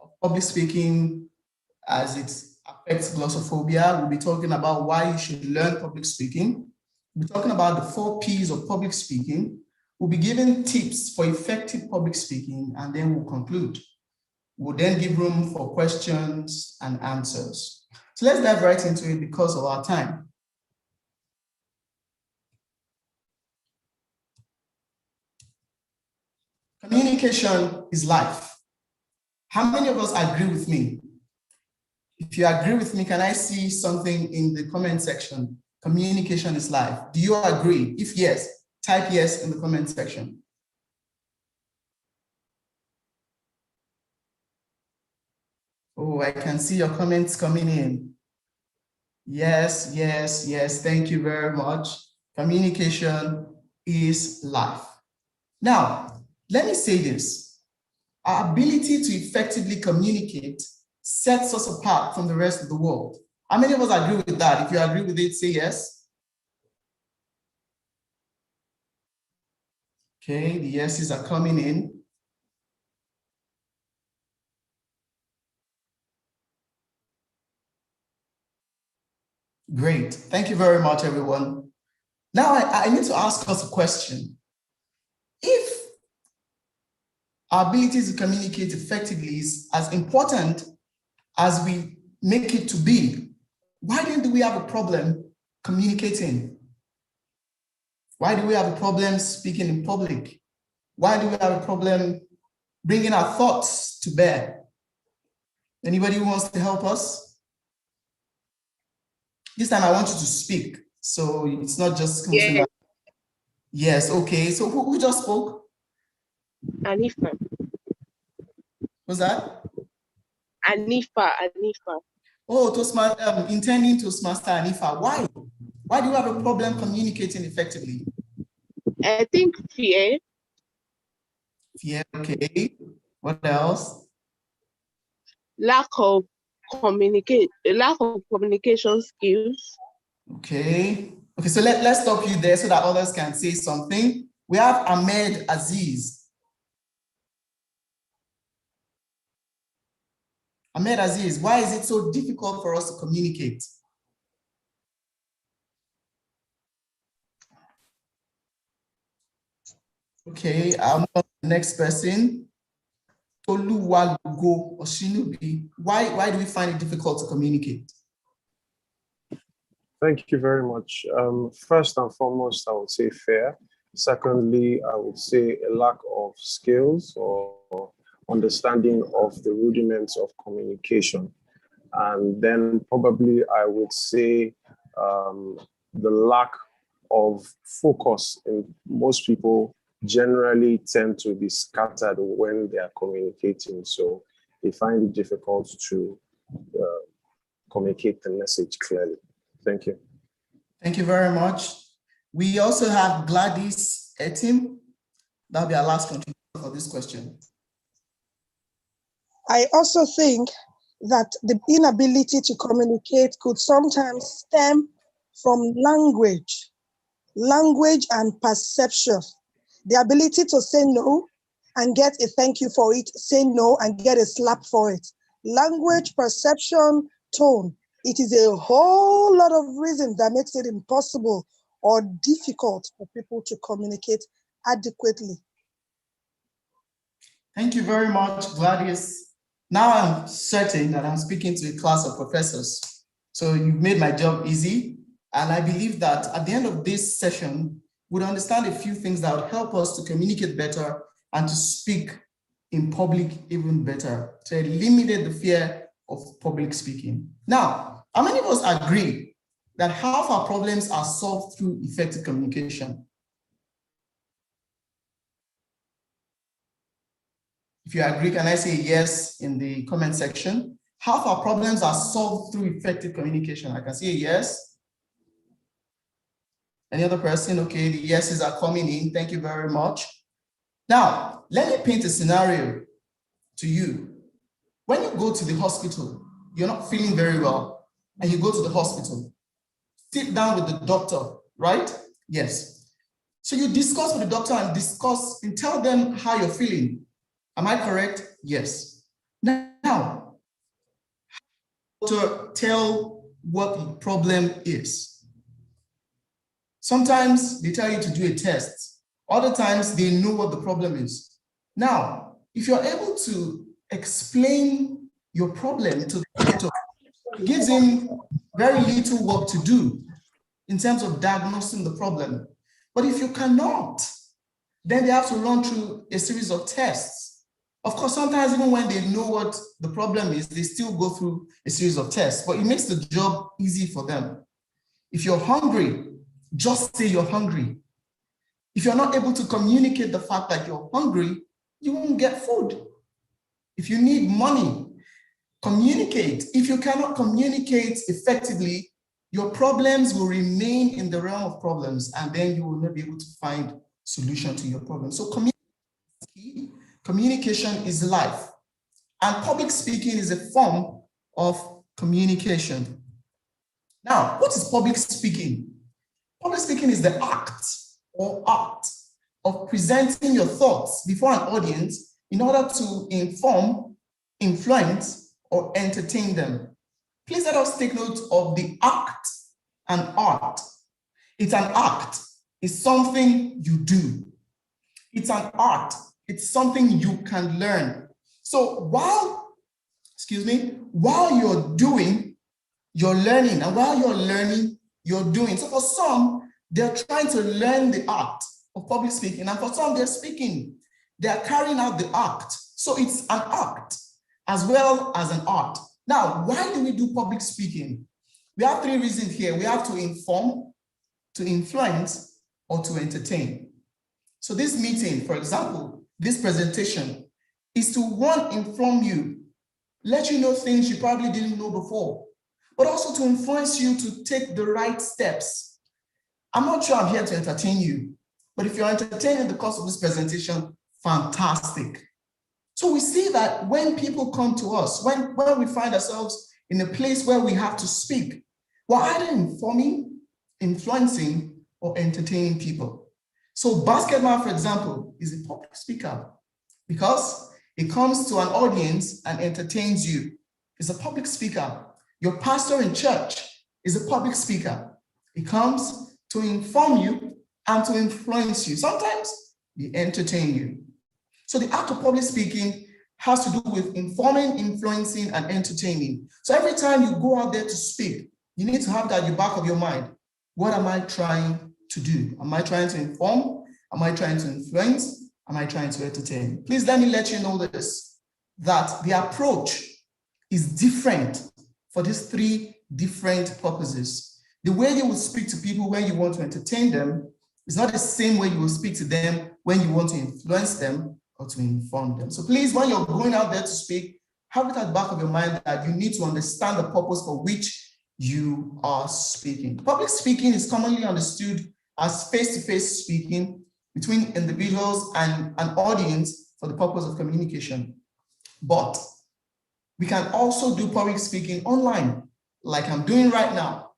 of public speaking as it affects glossophobia. We'll be talking about why you should learn public speaking. We'll be talking about the 4 Ps of public speaking. We'll be giving tips for effective public speaking, and then we'll conclude. We'll then give room for questions and answers. So let's dive right into it because of our time. Communication is life. How many of us agree with me? If you agree with me, can I see something in the comment section? Communication is life. Do you agree? If yes, type yes in the comment section. Oh, I can see your comments coming in. Yes, yes, yes. Thank you very much. Communication is life. Now, let me say this. Our ability to effectively communicate sets us apart from the rest of the world. How many of us agree with that? If you agree with it, say yes. Okay, the yeses are coming in. Great. Thank you very much, everyone. Now I need to ask us a question. If our ability to communicate effectively is as important as we make it to be, why then do we have a problem communicating? Why do we have a problem speaking in public? Why do we have a problem bringing our thoughts to bear? Anybody who wants to help us? This time I want you to speak, so it's not just something like, yes, okay. So who just spoke? Anifa. What's that? Anifa. Oh, intending Toastmaster Anifa. Why? Why do you have a problem communicating effectively? I think fear. Fear, okay. What else? Lack of communication skills. Okay. Okay, so let's stop you there so that others can say something. We have Ahmed Aziz. Ahmed Aziz, why is it so difficult for us to communicate? Okay, I'll move on to the next person. Oluwalugo Oshinubi. Why do we find it difficult to communicate? Thank you very much. First and foremost, I would say fear. Secondly, I would say a lack of skills or understanding of the rudiments of communication. And then probably I would say the lack of focus. In most people generally tend to be scattered when they are communicating. So they find it difficult to communicate the message clearly. Thank you. Thank you very much. We also have Gladys Etim. That'll be our last contribution for this question. I also think that the inability to communicate could sometimes stem from language and perception. The ability to say no and get a thank you for it, say no and get a slap for it. Language, perception, tone. It is a whole lot of reasons that makes it impossible or difficult for people to communicate adequately. Thank you very much, Gladys. Now I'm certain that I'm speaking to a class of professors. So you've made my job easy. And I believe that at the end of this session, we'll understand a few things that would help us to communicate better and to speak in public even better, to eliminate the fear of public speaking. Now, how many of us agree that half our problems are solved through effective communication? If you agree, can I say yes in the comment section? Half our problems are solved through effective communication. I can say yes. Any other person? Okay, the yeses are coming in. Thank you very much. Now, let me paint a scenario to you. When you go to the hospital, you're not feeling very well, and you go to the hospital, sit down with the doctor, right? Yes. So you discuss with the doctor and tell them how you're feeling. Am I correct? Yes. Now, to tell what the problem is. Sometimes they tell you to do a test. Other times they know what the problem is. Now, if you're able to explain your problem to the doctor, it gives him very little work to do in terms of diagnosing the problem. But if you cannot, then they have to run through a series of tests. Of course, sometimes even when they know what the problem is, they still go through a series of tests, but it makes the job easy for them. If you're hungry, just say you're hungry. If you're not able to communicate the fact that you're hungry, you won't get food. If you need money, communicate. If you cannot communicate effectively, your problems will remain in the realm of problems, and then you will not be able to find solution to your problem. So communication is life, and public speaking is a form of communication. Now, what is public speaking? Public speaking is the act or art of presenting your thoughts before an audience in order to inform, influence, or entertain them. Please let us take note of the act and art. It's an act. It's something you do. It's an art. It's something you can learn. So while you're doing, you're learning. And while you're learning, you're doing. So for some, they're trying to learn the art of public speaking. And for some, they're speaking. They're carrying out the act. So it's an act as well as an art. Now, why do we do public speaking? We have three reasons here. We have to inform, to influence, or to entertain. So this meeting, for example, this presentation is to, one, inform you, let you know things you probably didn't know before, but also to influence you to take the right steps. I'm not sure I'm here to entertain you, but if you're entertained in the course of this presentation, fantastic. So we see that when people come to us, when we find ourselves in a place where we have to speak, we're either informing, influencing, or entertaining people. So basketball, for example, is a public speaker because it comes to an audience and entertains you. It's a public speaker. Your pastor in church is a public speaker. It comes to inform you and to influence you. Sometimes they entertain you. So the act of public speaking has to do with informing, influencing, and entertaining. So every time you go out there to speak, you need to have that in the back of your mind. What am I trying to do? Am I trying to inform? Am I trying to influence? Am I trying to entertain? Please let me let you know this, that the approach is different for these three different purposes. The way you will speak to people when you want to entertain them is not the same way you will speak to them when you want to influence them or to inform them. So please, when you're going out there to speak, have it at the back of your mind that you need to understand the purpose for which you are speaking. Public speaking is commonly understood as face-to-face speaking between individuals and an audience for the purpose of communication. But we can also do public speaking online, like I'm doing right now.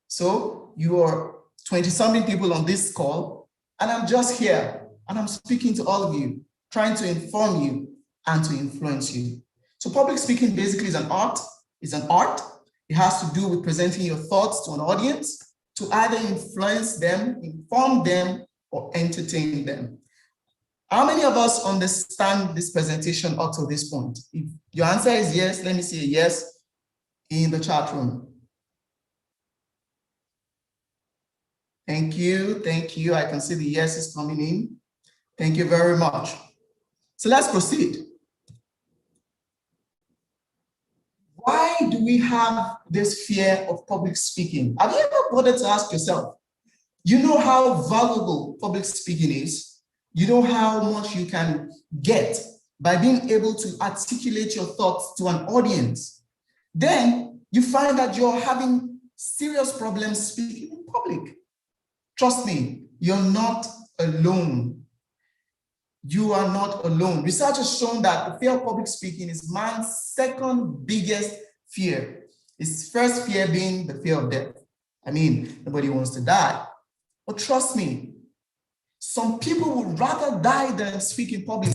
So you are 20-something people on this call, and I'm just here, and I'm speaking to all of you, trying to inform you and to influence you. So public speaking basically is an art. It's an art. It has to do with presenting your thoughts to an audience to either influence them, inform them, or entertain them. How many of us understand this presentation up to this point? If your answer is yes, let me see a yes in the chat room. Thank you, thank you. I can see the yeses coming in. Thank you very much. So let's proceed. Why do we have this fear of public speaking? Have you ever bothered to ask yourself, you know how valuable public speaking is? You know how much you can get by being able to articulate your thoughts to an audience. Then you find that you're having serious problems speaking in public. Trust me, you're not alone. You are not alone. Research has shown that the fear of public speaking is man's second biggest fear. His first fear being the fear of death. I mean, nobody wants to die. But trust me, some people would rather die than speak in public.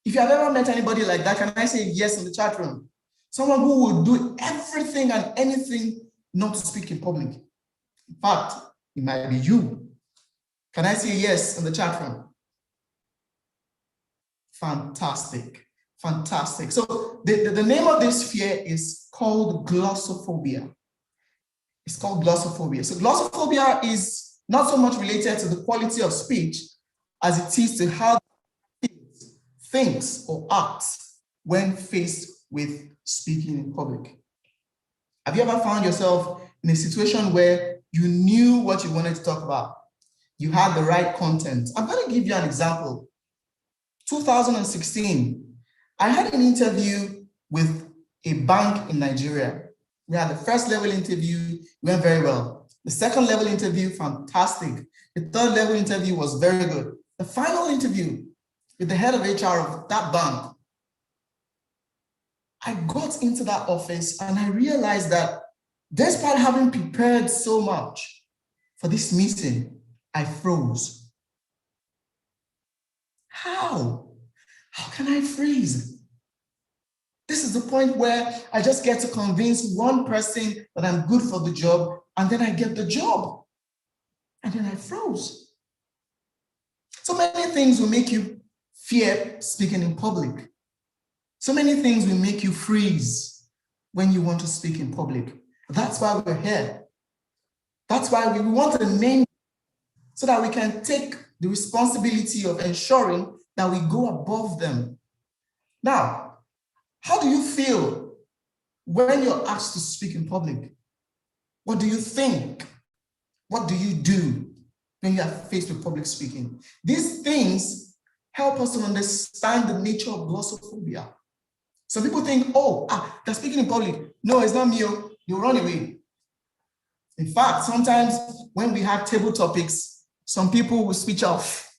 If you have ever met anybody like that, can I say yes in the chat room? Someone who would do everything and anything not to speak in public. In fact, it might be you. Can I say yes in the chat room? Fantastic, fantastic. So the name of this fear is called glossophobia. It's called glossophobia. So glossophobia is not so much related to the quality of speech as it is to how it thinks or acts when faced with speaking in public. Have you ever found yourself in a situation where you knew what you wanted to talk about? You had the right content. I'm going to give you an example. 2016, I had an interview with a bank in Nigeria. We had the first level interview, went very well. The second level interview, fantastic. The third level interview was very good. The final interview with the head of HR of that bank, I got into that office and I realized that despite having prepared so much for this meeting, I froze. How? How can I freeze? This is the point where I just get to convince one person that I'm good for the job, and then I get the job. And then I froze. So many things will make you fear speaking in public. So many things will make you freeze when you want to speak in public. That's why we're here. That's why we want a name so that we can take the responsibility of ensuring that we go above them. Now, how do you feel when you're asked to speak in public? What do you think? What do you do when you are faced with public speaking? These things help us to understand the nature of glossophobia. Some people think, oh, they're speaking in public. No, it's not me. You run away. In fact, sometimes when we have table topics, some people will switch off.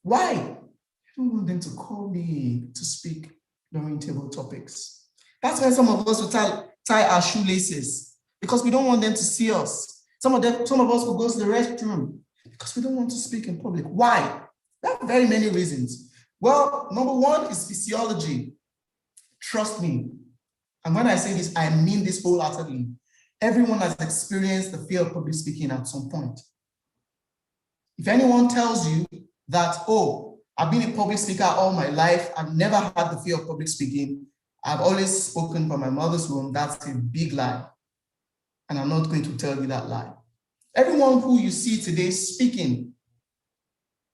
Why? I don't want them to call me to speak during table topics. That's when some of us will tie our shoelaces because we don't want them to see us. Some of us will go to the restroom because we don't want to speak in public. Why? There are very many reasons. Well, number one is physiology. Trust me. And when I say this, I mean this wholeheartedly. Everyone has experienced the fear of public speaking at some point. If anyone tells you that, oh, I've been a public speaker all my life, I've never had the fear of public speaking, I've always spoken from my mother's womb, that's a big lie. And I'm not going to tell you that lie. Everyone who you see today speaking,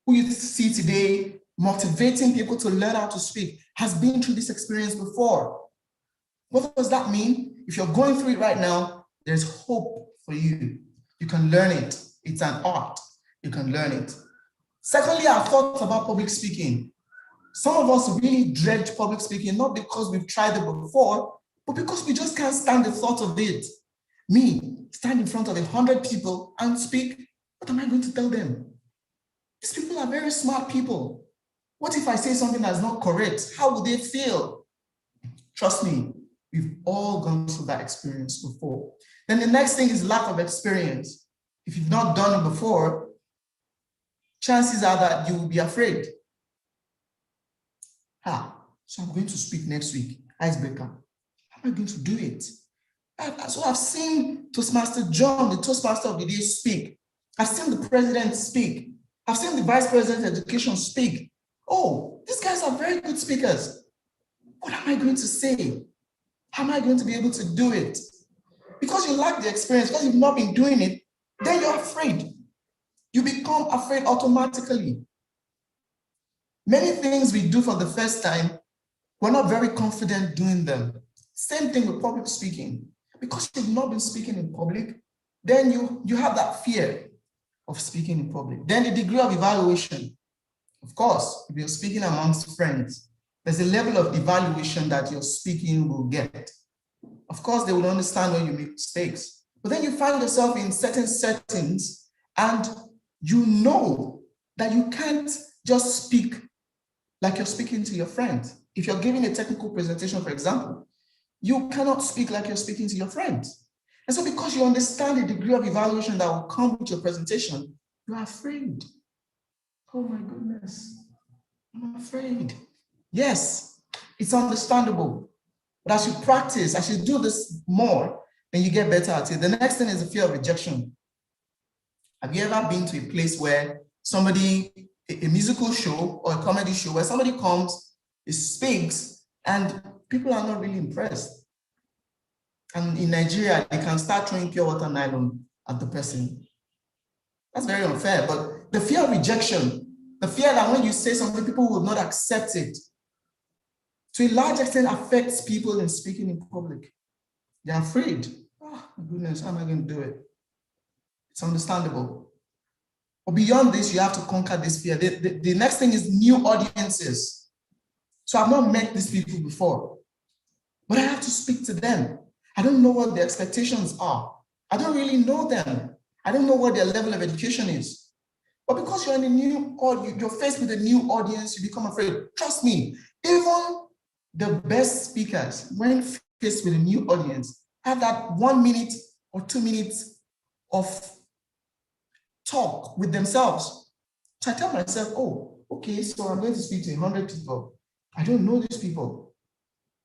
who you see today motivating people to learn how to speak, has been through this experience before. What does that mean? If you're going through it right now, there's hope for you. You can learn it. It's an art. You can learn it. Secondly, our thoughts about public speaking. Some of us really dread public speaking, not because we've tried it before, but because we just can't stand the thought of it. Me, stand in front of 100 people and speak, what am I going to tell them? These people are very smart people. What if I say something that's not correct? How would they feel? Trust me, we've all gone through that experience before. Then the next thing is lack of experience. If you've not done it before, chances are that you will be afraid. So I'm going to speak next week, icebreaker. How am I going to do it? So I've seen Toastmaster John, the Toastmaster of the day, speak. I've seen the president speak. I've seen the vice president of education speak. Oh, these guys are very good speakers. What am I going to say? How am I going to be able to do it? Because you lack the experience, because you've not been doing it, then you're afraid. You become afraid automatically. Many things we do for the first time, we're not very confident doing them. Same thing with public speaking. Because you've not been speaking in public, then you have that fear of speaking in public. Then the degree of evaluation. Of course, if you're speaking amongst friends, there's a level of evaluation that your speaking will get. Of course, they will understand when you make mistakes. But then you find yourself in certain settings and you know that you can't just speak like you're speaking to your friend. If you're giving a technical presentation, for example, you cannot speak like you're speaking to your friend. And so because you understand the degree of evaluation that will come with your presentation, you're afraid. Oh my goodness, I'm afraid. Yes, it's understandable. But as you practice, as you do this more, then you get better at it. The next thing is the fear of rejection. Have you ever been to a place where somebody, a musical show or a comedy show, where somebody comes, speaks, and people are not really impressed? And in Nigeria, they can start throwing pure water nylon at the person. That's very unfair. But the fear of rejection, the fear that when you say something, people will not accept it, to a large extent affects people in speaking in public. They're afraid. Oh, my goodness, how am I going to do it? It's understandable. But beyond this, you have to conquer this fear. The next thing is new audiences. So I've not met these people before, but I have to speak to them. I don't know what the expectations are. I don't really know them. I don't know what their level of education is. But because you're in a new audience, you're faced with a new audience, you become afraid. Trust me, even the best speakers, when faced with a new audience, have that 1 minute or 2 minutes of talk with themselves. So I tell myself, oh, okay, so I'm going to speak to 100 people. I don't know these people.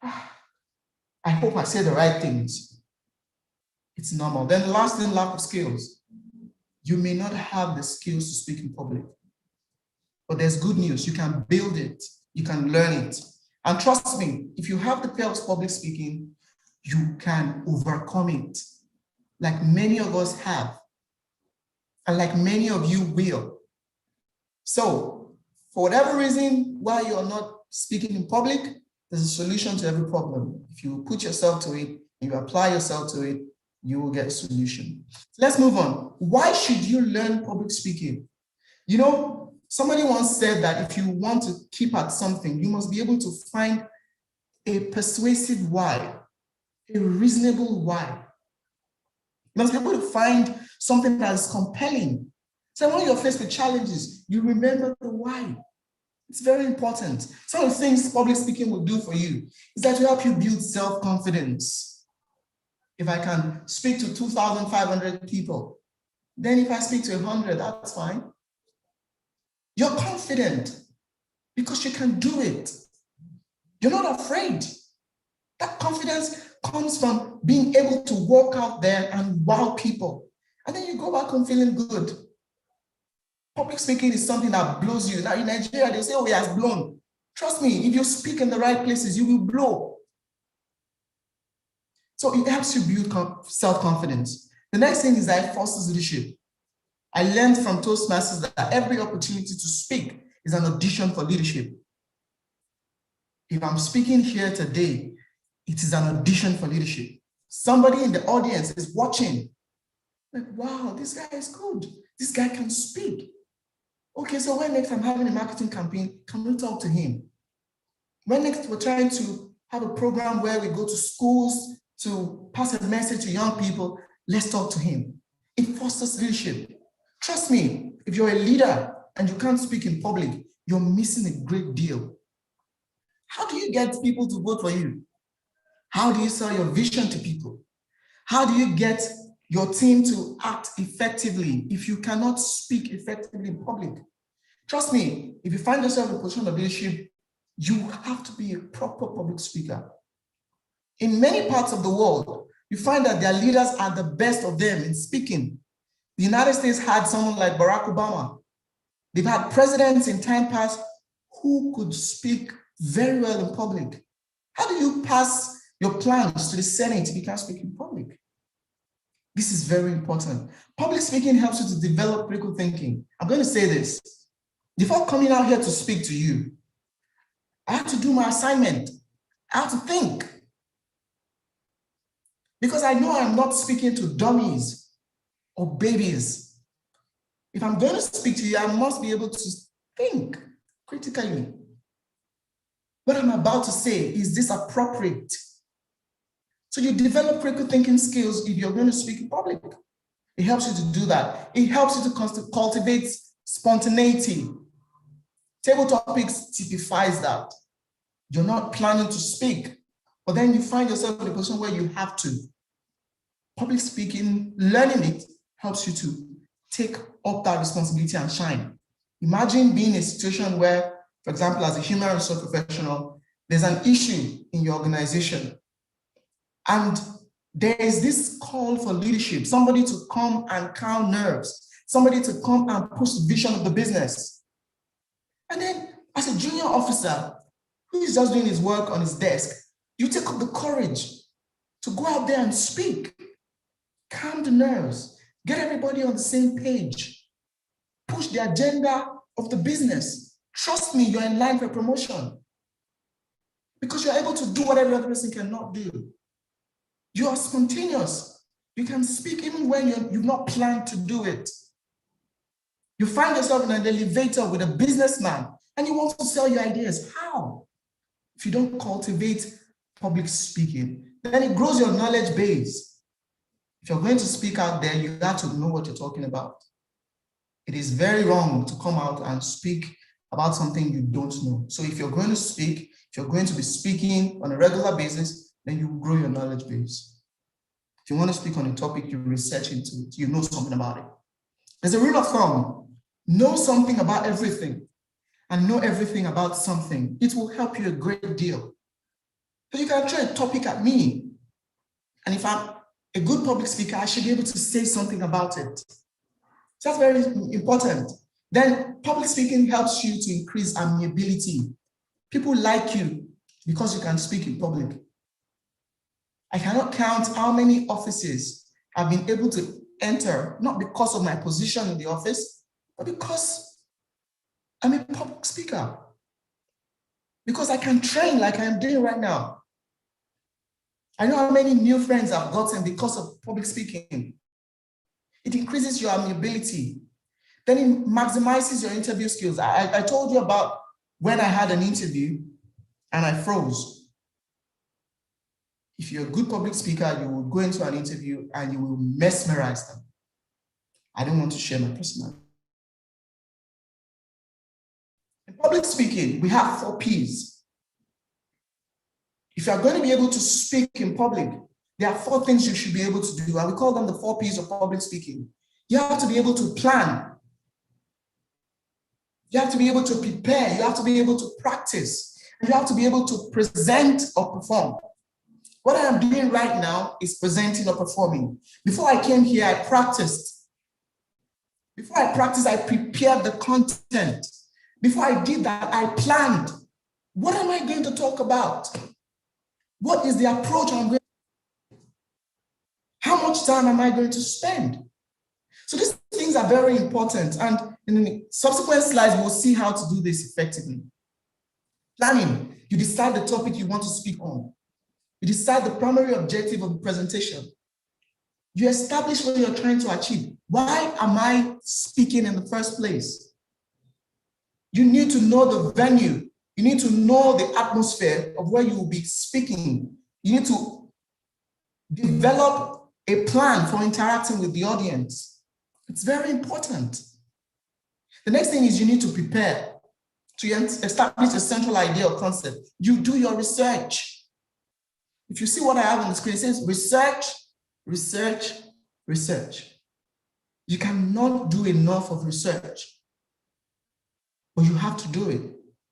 I hope I say the right things. It's normal. Then the last thing, lack of skills. You may not have the skills to speak in public, but there's good news. You can build it. You can learn it. And trust me, if you have the fear of public speaking, you can overcome it, like many of us have, and like many of you will. So, for whatever reason why you're not speaking in public, there's a solution to every problem. If you put yourself to it, and you apply yourself to it, you will get a solution. So let's move on. Why should you learn public speaking? You know, somebody once said that if you want to keep at something, you must be able to find a persuasive why, a reasonable why. You must be able to find something that is compelling. So when you're faced with challenges, you remember the why. It's very important. Some of the things public speaking will do for you is that will help you build self-confidence. If I can speak to 2,500 people, then if I speak to 100, that's fine. You're confident because you can do it. You're not afraid. That confidence comes from being able to walk out there and wow people. And then you go back home feeling good. Public speaking is something that blows you. Now in Nigeria, they say, oh, he has blown. Trust me, if you speak in the right places, you will blow. So it helps you build self-confidence. The next thing is that it fosters leadership. I learned from Toastmasters that every opportunity to speak is an audition for leadership. If I'm speaking here today, it is an audition for leadership. Somebody in the audience is watching. Like, wow, this guy is good. This guy can speak. Okay, so when next I'm having a marketing campaign, can we talk to him? When next we're trying to have a program where we go to schools to pass a message to young people, let's talk to him. It fosters leadership. Trust me, if you're a leader and you can't speak in public, you're missing a great deal. How do you get people to vote for you? How do you sell your vision to people? How do you get your team to act effectively if you cannot speak effectively in public? Trust me, if you find yourself in a position of leadership, you have to be a proper public speaker. In many parts of the world, you find that their leaders are the best of them in speaking. The United States had someone like Barack Obama. They've had presidents in time past who could speak very well in public. How do you pass your plans to the Senate if you can't speak in public? This is very important. Public speaking helps you to develop critical thinking. I'm going to say this. Before coming out here to speak to you, I have to do my assignment. I have to think. Because I know I'm not speaking to dummies or babies. If I'm going to speak to you, I must be able to think critically. What I'm about to say, is this appropriate? So you develop critical thinking skills if you're going to speak in public. It helps you to do that. It helps you to cultivate spontaneity. Table topics typifies that. You're not planning to speak, but then you find yourself in a position where you have to. Public speaking, learning it helps you to take up that responsibility and shine. Imagine being in a situation where, for example, as a human resource professional, there's an issue in your organization. And there is this call for leadership, somebody to come and calm nerves, somebody to come and push the vision of the business. And then as a junior officer who is just doing his work on his desk, you take up the courage to go out there and speak, calm the nerves, get everybody on the same page, push the agenda of the business. Trust me, you're in line for promotion because you're able to do what every other person cannot do. You are spontaneous. You can speak even when you've not planned to do it. You find yourself in an elevator with a businessman and you want to sell your ideas. How? If you don't cultivate public speaking, then it grows your knowledge base. If you're going to speak out there, you got to know what you're talking about. It is very wrong to come out and speak about something you don't know. So if you're going to speak, if you're going to be speaking on a regular basis, then you grow your knowledge base. If you want to speak on a topic, you research into it, you know something about it. There's a rule of thumb: know something about everything and know everything about something. It will help you a great deal. So you can throw a topic at me, and if I'm a good public speaker, I should be able to say something about it. So that's very important. Then public speaking helps you to increase amiability. People like you because you can speak in public. I cannot count how many offices I've been able to enter, not because of my position in the office, but because I'm a public speaker. Because I can train like I'm doing right now. I know how many new friends I've gotten because of public speaking. It increases your amiability. Then it maximizes your interview skills. I told you about when I had an interview and I froze. If you're a good public speaker, you will go into an interview and you will mesmerize them. I don't want to share my personal. In public speaking, we have 4 Ps. If you're going to be able to speak in public, there are 4 things you should be able to do, and we call them the 4 Ps of public speaking. You have to be able to plan. You have to be able to prepare. You have to be able to practice. You have to be able to present or perform. What I am doing right now is presenting or performing. Before I came here, I practiced. Before I practiced, I prepared the content. Before I did that, I planned. What am I going to talk about? What is the approach I'm going to do? How much time am I going to spend? So these things are very important. And in the subsequent slides, we'll see how to do this effectively. Planning. You decide the topic you want to speak on. You decide the primary objective of the presentation. You establish what you're trying to achieve. Why am I speaking in the first place? You need to know the venue. You need to know the atmosphere of where you will be speaking. You need to develop a plan for interacting with the audience. It's very important. The next thing is you need to prepare to establish a central idea or concept. You do your research. If you see what I have on the screen, it says research, research, research. You cannot do enough of research, but you have to do it.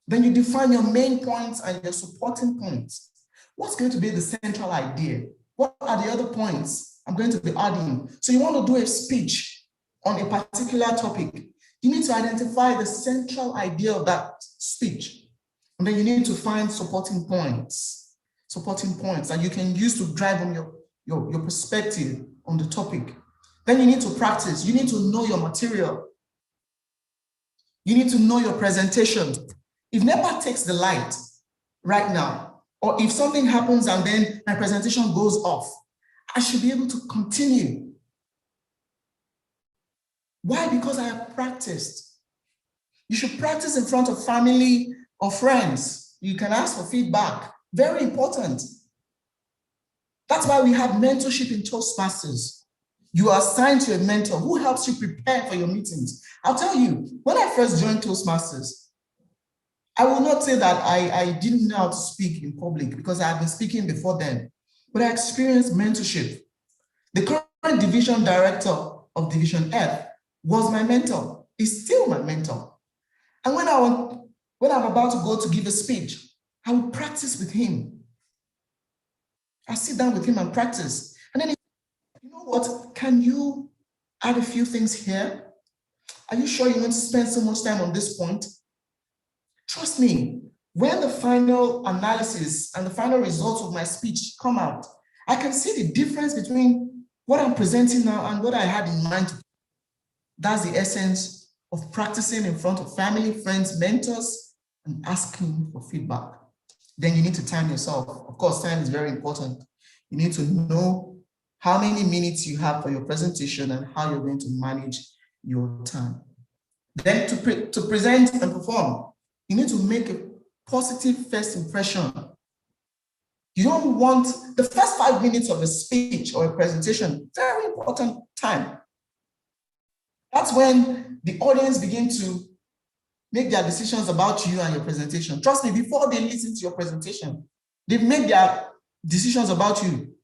Then you define your main points and your supporting points. What's going to be the central idea? What are the other points I'm going to be adding? So you want to do a speech on a particular topic. You need to identify the central idea of that speech. And then you need to find supporting points that you can use to drive on your perspective on the topic. Then you need to practice. You need to know your material. You need to know your presentation. If NEPA takes the light right now, or if something happens and then my presentation goes off, I should be able to continue. Why? Because I have practiced. You should practice in front of family or friends. You can ask for feedback. Very important. That's why we have mentorship in Toastmasters. You are assigned to a mentor who helps you prepare for your meetings. I'll tell you, when I first joined Toastmasters, I will not say that I didn't know how to speak in public because I had been speaking before then, but I experienced mentorship. The current division director of Division F was my mentor. He's still my mentor. And when I'm about to go to give a speech, I will practice with him. I sit down with him and practice. And then, you know what? Can you add a few things here? Are you sure you want to spend so much time on this point? Trust me, when the final analysis and the final results of my speech come out, I can see the difference between what I'm presenting now and what I had in mind. That's the essence of practicing in front of family, friends, mentors, and asking for feedback. Then you need to time yourself. Of course, time is very important. You need to know how many minutes you have for your presentation and how you're going to manage your time. Then to present and perform, you need to make a positive first impression. You don't want the first 5 minutes of a speech or a presentation, very important time. That's when the audience begin to make their decisions about you and your presentation. Trust me, before they listen to your presentation, they've made their decisions about you.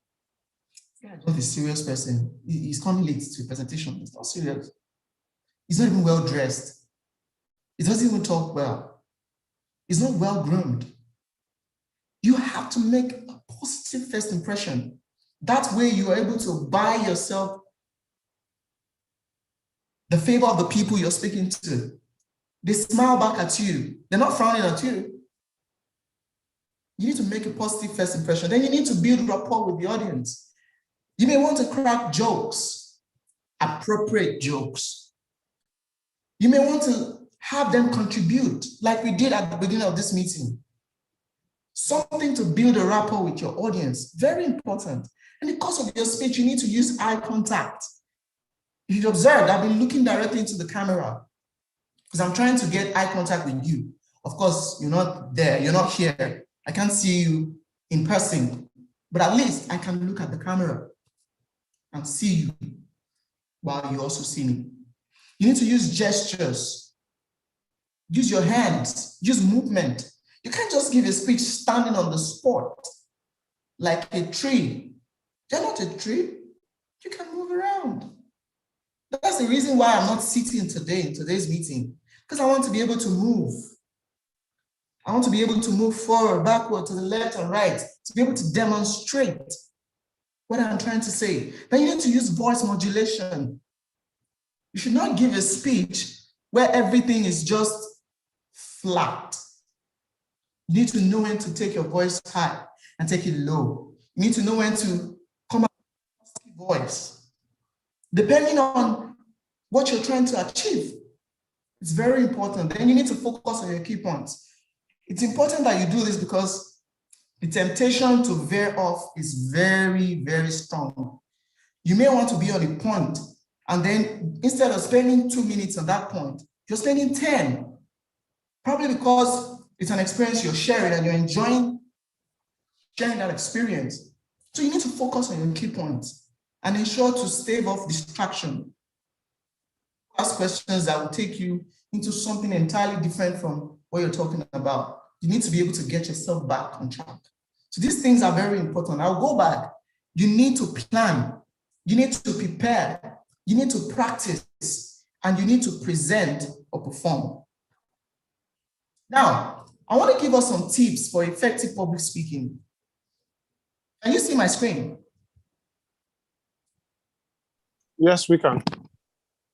Yeah, not a serious person. He's coming late to a presentation. It's not serious. He's not even well dressed. He doesn't even talk well. He's not well groomed. You have to make a positive first impression. That way you are able to buy yourself the favor of the people you're speaking to. They smile back at you. They're not frowning at you. You need to make a positive first impression. Then you need to build rapport with the audience. You may want to crack jokes, appropriate jokes. You may want to have them contribute, like we did at the beginning of this meeting. Something to build a rapport with your audience, very important. In the course of your speech, you need to use eye contact. If you observe, I've been looking directly into the camera because I'm trying to get eye contact with you. Of course, you're not there, you're not here. I can't see you in person, but at least I can look at the camera and see you while you also see me. You need to use gestures, use your hands, use movement. You can't just give a speech standing on the spot like a tree. You're not a tree. You can move around. That's the reason why I'm not sitting today in today's meeting, because I want to be able to move. I want to be able to move forward, backward, to the left and right, to be able to demonstrate what I'm trying to say. Then you need to use voice modulation. You should not give a speech where everything is just flat. You need to know when to take your voice high and take it low. You need to know when to come out with a voice. Depending on what you're trying to achieve, it's very important. Then you need to focus on your key points. It's important that you do this because the temptation to veer off is very, very strong. You may want to be on a point, and then instead of spending 2 minutes on that point, you're spending 10. Probably because it's an experience you're sharing and you're enjoying sharing that experience. So you need to focus on your key points and ensure to stave off distraction. Ask questions that will take you into something entirely different from what you're talking about. You need to be able to get yourself back on track. So these things are very important. I'll go back. You need to plan. You need to prepare. You need to practice. And you need to present or perform. Now, I want to give us some tips for effective public speaking. Can you see my screen? Yes, we can.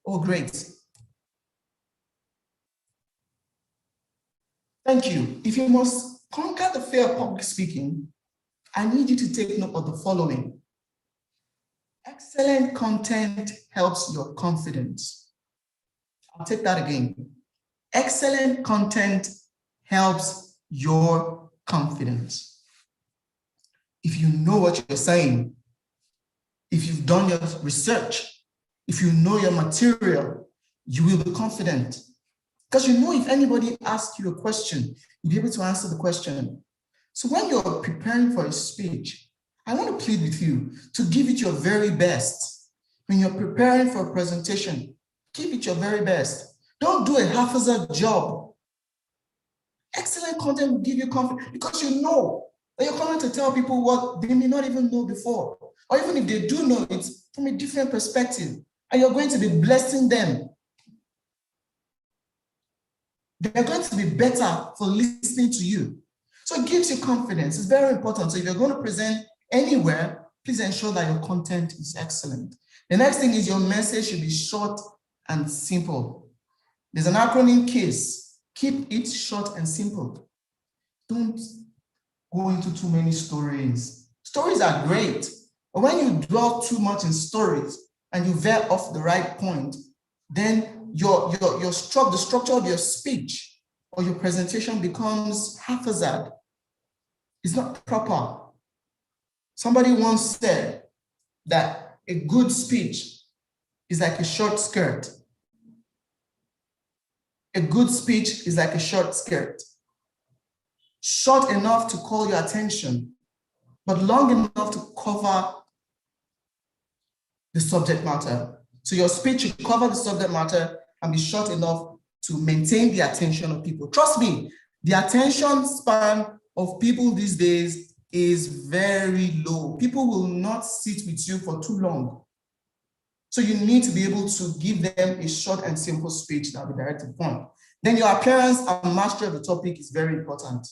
Oh, great. Thank you. If you must conquer the fear of public speaking, I need you to take note of the following. Excellent content helps your confidence. I'll take that again. Excellent content helps your confidence. If you know what you're saying, if you've done your research, if you know your material, you will be confident. Because you know if anybody asks you a question, you'll be able to answer the question. So when you're preparing for a speech, I want to plead with you to give it your very best. When you're preparing for a presentation, give it your very best. Don't do a haphazard job. Excellent content will give you confidence because you know that you're coming to tell people what they may not even know before. Or even if they do know it from a different perspective, and you're going to be blessing them. They're going to be better for listening to you. So it gives you confidence. It's very important. So if you're going to present anywhere, please ensure that your content is excellent. The next thing is your message should be short and simple. There's an acronym KISS. Keep it short and simple. Don't go into too many stories. Stories are great, but when you dwell too much in stories and you veer off the right point, then the structure of your speech or your presentation becomes haphazard. It's not proper. Somebody once said that a good speech is like a short skirt. A good speech is like a short skirt. Short enough to call your attention, but long enough to cover the subject matter. So your speech should cover the subject matter and be short enough to maintain the attention of people. Trust me, the attention span of people these days is very low. People will not sit with you for too long. So you need to be able to give them a short and simple speech that will be direct to the point. Then your appearance and mastery of the topic is very important.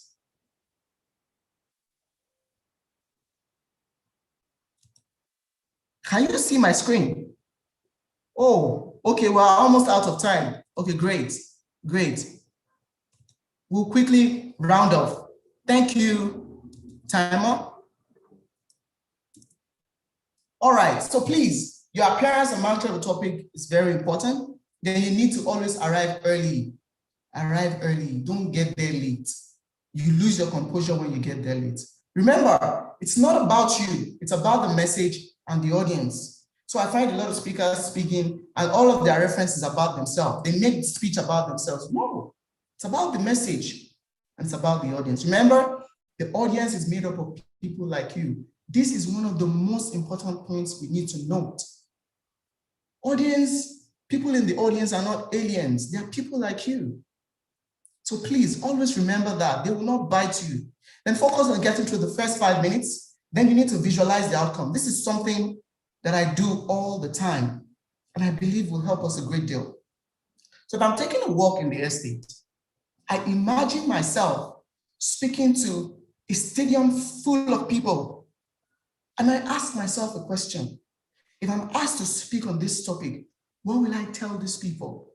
Can you see my screen? Oh, okay, we're almost out of time. Okay, great, great. We'll quickly round off. Thank you, timer. All right, so please, your appearance and mastery of the topic is very important. Then you need to always arrive early. Arrive early, don't get there late. You lose your composure when you get there late. Remember, it's not about you, it's about the message and the audience. So I find a lot of speakers speaking and all of their references about themselves. They make the speech about themselves. No, it's about the message and it's about the audience. Remember, the audience is made up of people like you. This is one of the most important points we need to note. Audience, people in the audience are not aliens. They are people like you. So please always remember that they will not bite you. Then focus on getting through the first 5 minutes. Then you need to visualize the outcome. This is something that I do all the time, and I believe will help us a great deal. So if I'm taking a walk in the estate, I imagine myself speaking to a stadium full of people, and I ask myself a question. If I'm asked to speak on this topic, what will I tell these people?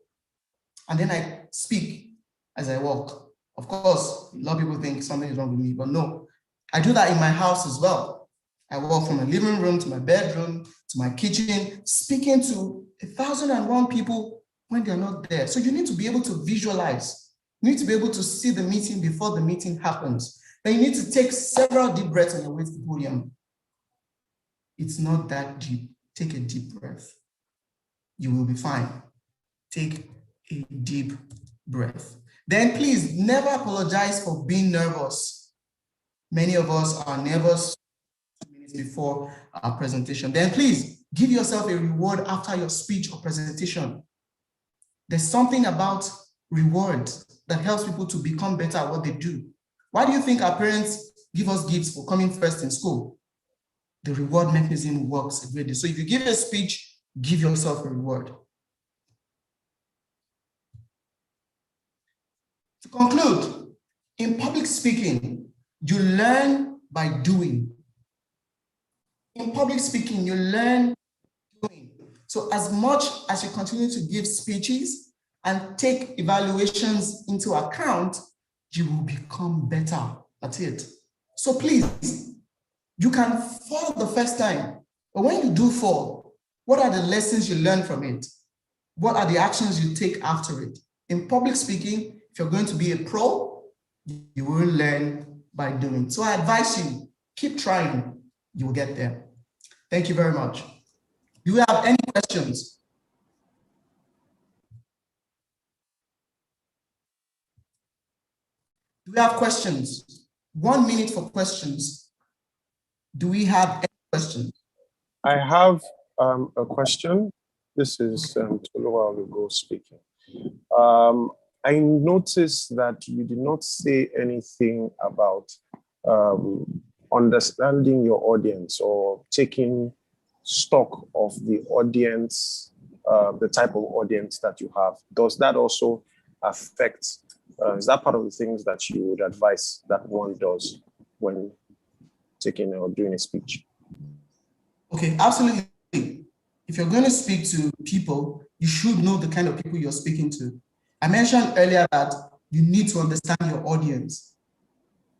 And then I speak as I walk. Of course, a lot of people think something is wrong with me, but no, I do that in my house as well. I walk from my living room to my bedroom, to my kitchen, speaking to 1,001 people when they're not there. So you need to be able to visualize. You need to be able to see the meeting before the meeting happens. Then you need to take several deep breaths on your way to the podium. It's not that deep. Take a deep breath. You will be fine. Take a deep breath. Then please never apologize for being nervous. Many of us are nervous before our presentation. Then please give yourself a reward after your speech or presentation. There's something about reward that helps people to become better at what they do. Why do you think our parents give us gifts for coming first in school? The reward mechanism works a great deal. So if you give a speech, give yourself a reward. To conclude, in public speaking, you learn by doing. In public speaking, you learn doing. So as much as you continue to give speeches and take evaluations into account, you will become better. That's it. So please, you can fall the first time, but when you do fall, what are the lessons you learn from it? What are the actions you take after it? In public speaking, if you're going to be a pro, you will learn by doing. So I advise you, keep trying, you will get there. Thank you very much. Do we have any questions? Do we have questions? 1 minute for questions. Do we have any questions? I have a question. This is Toluwa Olugo speaking. I noticed that you did not say anything about understanding your audience or taking stock of the audience, the type of audience that you have. Does that also affect, is that part of the things that you would advise that one does when taking or doing a speech? Okay, absolutely. If you're going to speak to people, you should know the kind of people you're speaking to. I mentioned earlier that you need to understand your audience.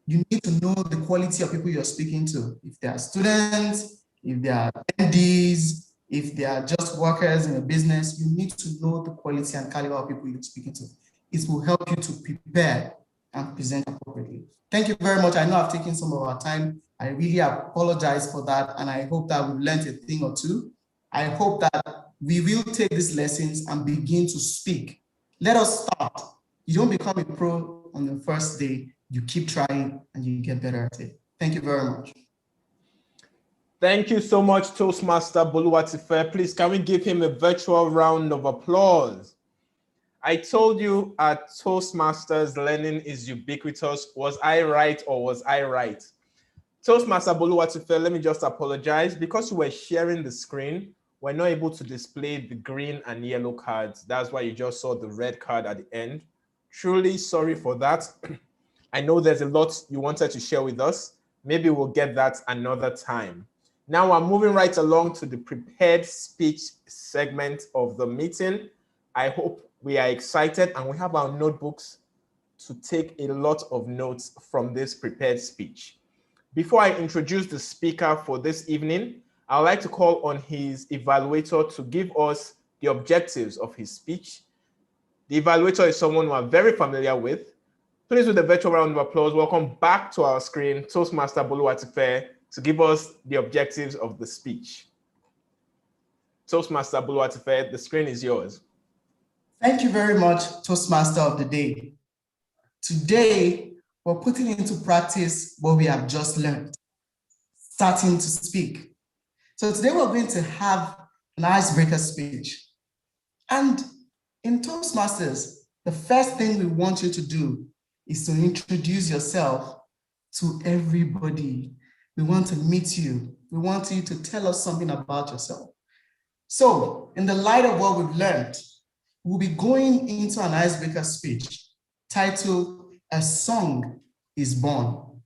You need to know the quality of people you're speaking to. If they are students, if they are MDs, if they are just workers in a business, you need to know the quality and caliber of people you're speaking to. It will help you to prepare and present appropriately. Thank you very much. I know I've taken some of our time. I really apologize for that, and I hope that we've learned a thing or two. I hope that we will take these lessons and begin to speak. Let us start. You don't become a pro on the first day. You keep trying and you get better at it. Thank you very much. Thank you so much, Toastmaster Boluwatife. Please, can we give him a virtual round of applause? I told you at Toastmasters, learning is ubiquitous. Was I right or was I right? Toastmaster Boluwatife, let me just apologize. Because you were sharing the screen, we're not able to display the green and yellow cards. That's why you just saw the red card at the end. Truly sorry for that. I know there's a lot you wanted to share with us. Maybe we'll get that another time. Now I'm moving right along to the prepared speech segment of the meeting. I hope we are excited and we have our notebooks to take a lot of notes from this prepared speech. Before I introduce the speaker for this evening, I'd like to call on his evaluator to give us the objectives of his speech. The evaluator is someone we are very familiar with. Please, with a virtual round of applause, welcome back to our screen, Toastmaster Boluwatife, to give us the objectives of the speech. Toastmaster Boluwatife, the screen is yours. Thank you very much, Toastmaster of the Day. Today, we're putting into practice what we have just learned, starting to speak. So today we're going to have an icebreaker speech. And in Toastmasters, the first thing we want you to do is to introduce yourself to everybody. We want to meet you. We want you to tell us something about yourself. So in the light of what we've learned, we'll be going into an icebreaker speech titled, A Song is Born.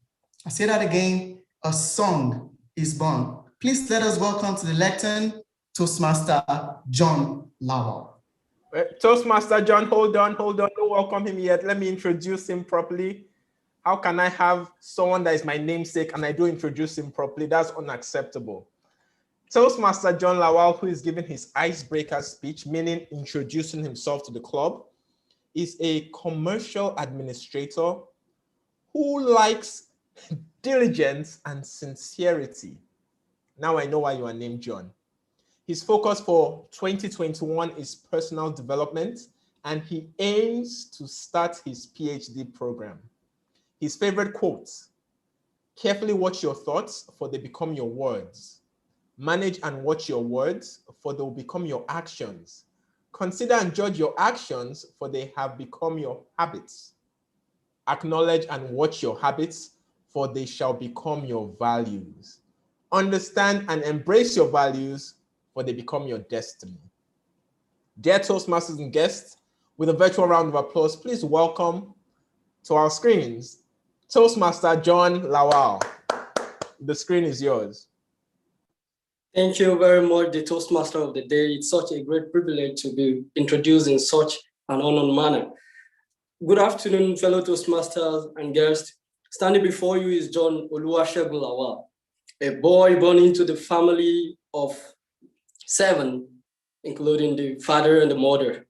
I say that again, a song is born. Please let us welcome to the lectern, Toastmaster John Lawal. Toastmaster John, hold on, don't welcome him yet. Let me introduce him properly. How can I have someone that is my namesake and I don't introduce him properly? That's unacceptable. Toastmaster John Lawal, who is giving his icebreaker speech, meaning introducing himself to the club, is a commercial administrator who likes diligence and sincerity. Now I know why you are named John. His focus for 2021 is personal development, and he aims to start his PhD program. His favorite quote: carefully watch your thoughts, for they become your words. Manage and watch your words, for they will become your actions. Consider and judge your actions, for they have become your habits. Acknowledge and watch your habits, for they shall become your values. Understand and embrace your values, for they become your destiny. Dear Toastmasters and guests, with a virtual round of applause, please welcome to our screens, Toastmaster John Lawal. The screen is yours. Thank you very much, the Toastmaster of the Day. It's such a great privilege to be introduced in such an honored manner. Good afternoon, fellow Toastmasters and guests. Standing before you is John Oluwasegun Lawal, a boy born into the family of 7, including the father and the mother.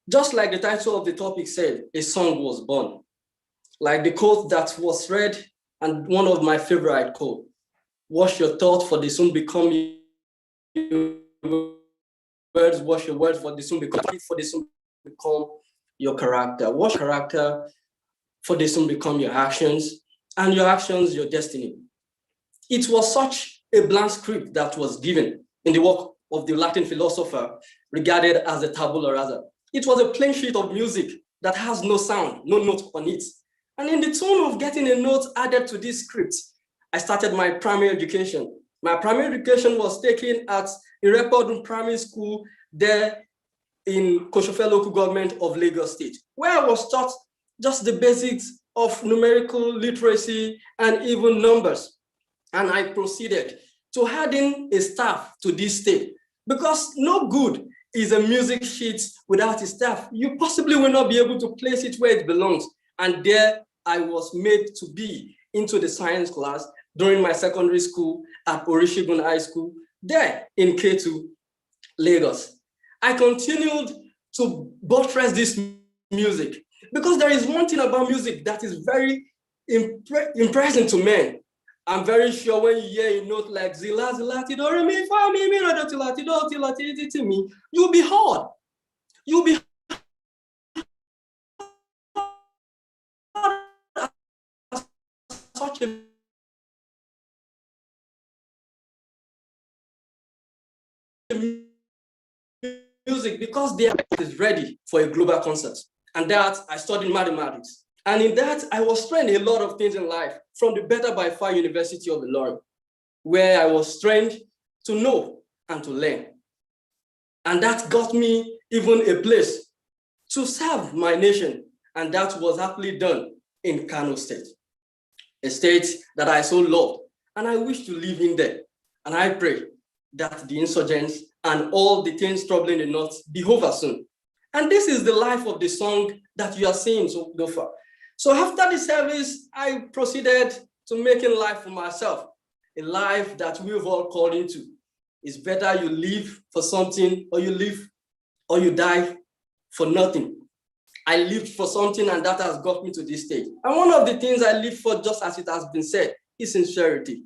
Just like the title of the topic said, a song was born. Like the quote that was read, and one of my favorite quotes, wash your thoughts, for they soon become your words. Wash your words, for they soon become your character. Wash character, for they soon become your actions, and your actions, your destiny. It was such a blank script that was given in the work of the Latin philosopher regarded as a tabula rasa. It was a plain sheet of music that has no sound, no note on it. And in the tone of getting a note added to this script, I started my primary education. My primary education was taken at Irekodun Primary School there in Koshofe local government of Lagos State, where I was taught just the basics of numerical literacy and even numbers. And I proceeded to add in a staff to this state, because no good is a music sheet without a staff. You possibly will not be able to place it where it belongs. And there I was made to be into the science class during my secondary school at Orishigun High School, there in K2, Lagos. I continued to buttress this music, because there is one thing about music that is very impressive to men. I'm very sure when you hear a note like zila, zila, ti, do, re, mi, fa, mi, do, ti, la, ti, do, ti, la, ti, ti, ti, mi, you'll be hard. You'll be such a music because their is ready for a global concert. And that I studied mathematics. And in that, I was trained a lot of things in life from the Better by Far University of Ilorin, where I was trained to know and to learn. And that got me even a place to serve my nation. And that was happily done in Kano State, a state that I so loved. And I wish to live in there. And I pray that the insurgents and all the things troubling the North be over soon. And this is the life of the song that you are seeing so far. So after the service, I proceeded to making life for myself, a life that we've all called into. It's better you live for something or you die for nothing. I lived for something and that has got me to this stage. And one of the things I live for, just as it has been said, is sincerity.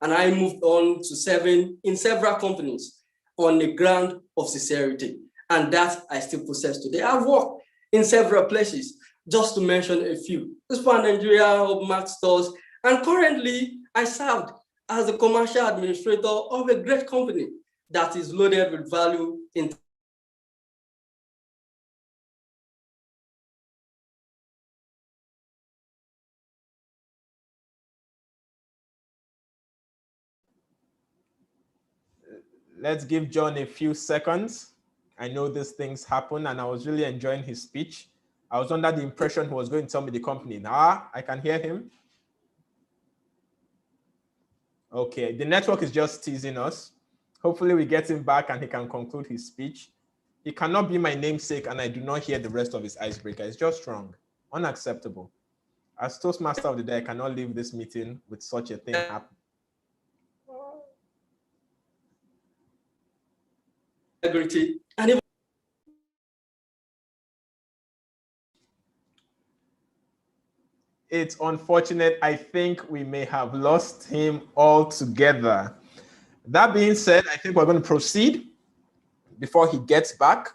And I moved on to serving in several companies on the ground of sincerity. And that I still possess today. I've worked in several places, just to mention a few. Span Nigeria, Hubmark stores, and currently I served as a commercial administrator of a great company that is loaded with value in Let's give John a few seconds. I know these things happen and I was really enjoying his speech. I was under the impression he was going to tell me the company. I can hear him. Okay, the network is just teasing us. Hopefully we get him back and he can conclude his speech. He cannot be my namesake and I do not hear the rest of his icebreaker. It's just wrong, unacceptable. As Toastmaster of the day, I cannot leave this meeting with such a thing happen. integrity and even it's unfortunate. I think we may have lost him altogether. That being said, I think we're going to proceed. Before he gets back,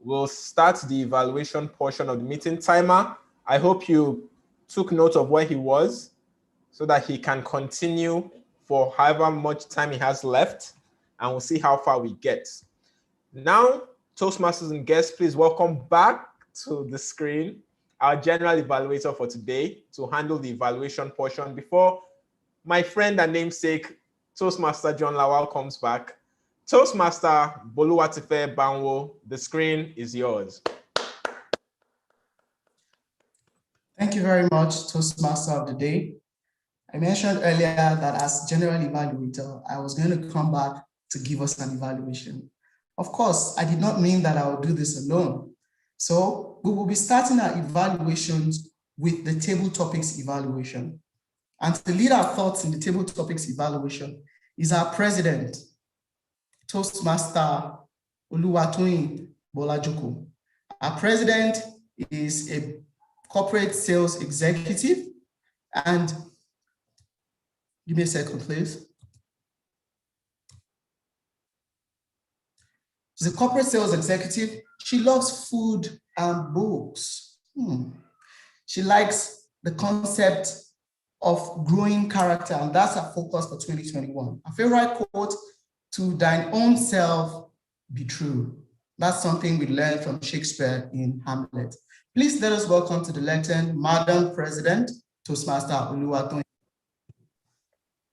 we'll start the evaluation portion of the meeting. Timer, I hope you took note of where he was so that he can continue for however much time he has left, and we'll see how far we get. Now, Toastmasters and guests, please welcome back to the screen our general evaluator for today to handle the evaluation portion before my friend and namesake, Toastmaster John Lawal, comes back. Toastmaster Boluwatife Banwo, the screen is yours. Thank you very much, Toastmaster of the day. I mentioned earlier that as general evaluator, I was going to come back to give us an evaluation. Of course, I did not mean that I would do this alone. So we will be starting our evaluations with the table topics evaluation. And to lead our thoughts in the table topics evaluation is our president, Toastmaster Boluwatife Bolajoko. Our president is a corporate sales executive, and give me a second, please. She's a corporate sales executive. She loves food and books. She likes the concept of growing character, and that's our focus for 2021. Our favorite quote, "To thine own self be true." That's something we learned from Shakespeare in Hamlet. Please let us welcome to the lectern, Madam President, Toastmaster Boluwatife.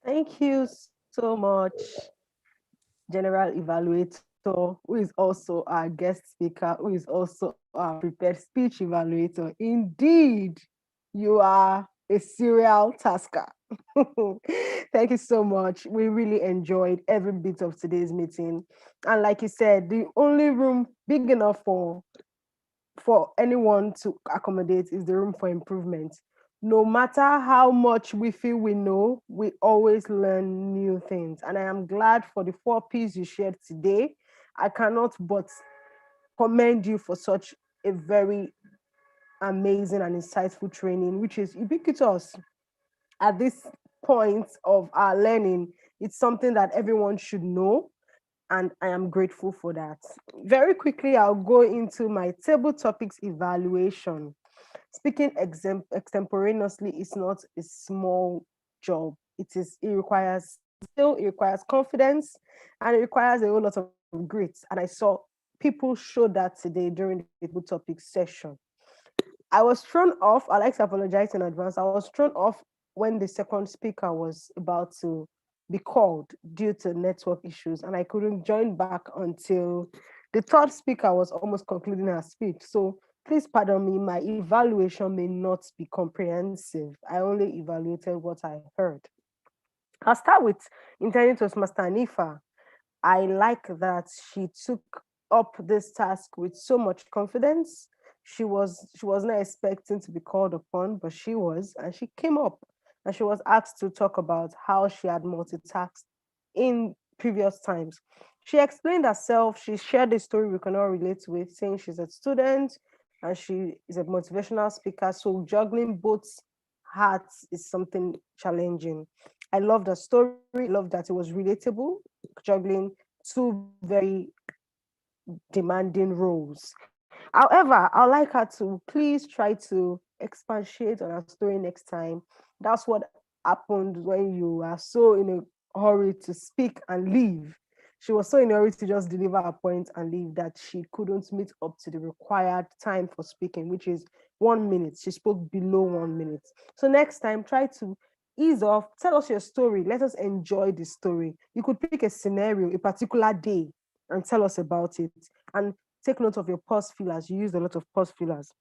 Thank you so much, General Evaluator, who is also our guest speaker, who is also our prepared speech evaluator. Indeed, you are a serial tasker. Thank you so much. We really enjoyed every bit of today's meeting. And like you said, the only room big enough for anyone to accommodate is the room for improvement. No matter how much we feel we know, we always learn new things. And I am glad for the 4 P's you shared today. I cannot but commend you for such a very amazing and insightful training, which is ubiquitous at this point of our learning. It's something that everyone should know, and I am grateful for that. Very quickly, I'll go into my table topics evaluation. Speaking extemporaneously is not a small job. It requires confidence, and it requires a whole lot of grit. And I saw people showed that today during the table topic session. I was thrown off. I like to apologize in advance. I was thrown off when the second speaker was about to be called due to network issues, and I couldn't join back until the third speaker was almost concluding her speech. So please pardon me, my evaluation may not be comprehensive. I only evaluated what I heard. I'll start with Intending Toastmaster Anifa. I like that she took up this task with so much confidence. She was not expecting to be called upon, but she was, and she came up and she was asked to talk about how she had multitasked in previous times. She explained herself. She shared a story we can all relate with, saying she's a student and she is a motivational speaker. So juggling both hats is something challenging. I loved her story. I loved that it was relatable, juggling two very demanding roles. However, I'd like her to please try to expatiate on her story next time. That's what happened when you are so in a hurry to speak and leave. She was so in a hurry to just deliver her point and leave that she couldn't meet up to the required time for speaking, which is 1 minute. She spoke below 1 minute. So next time, try to ease off, tell us your story. Let us enjoy the story. You could pick a scenario, a particular day, and tell us about it. And take note of your pause fillers. You used a lot of pause fillers.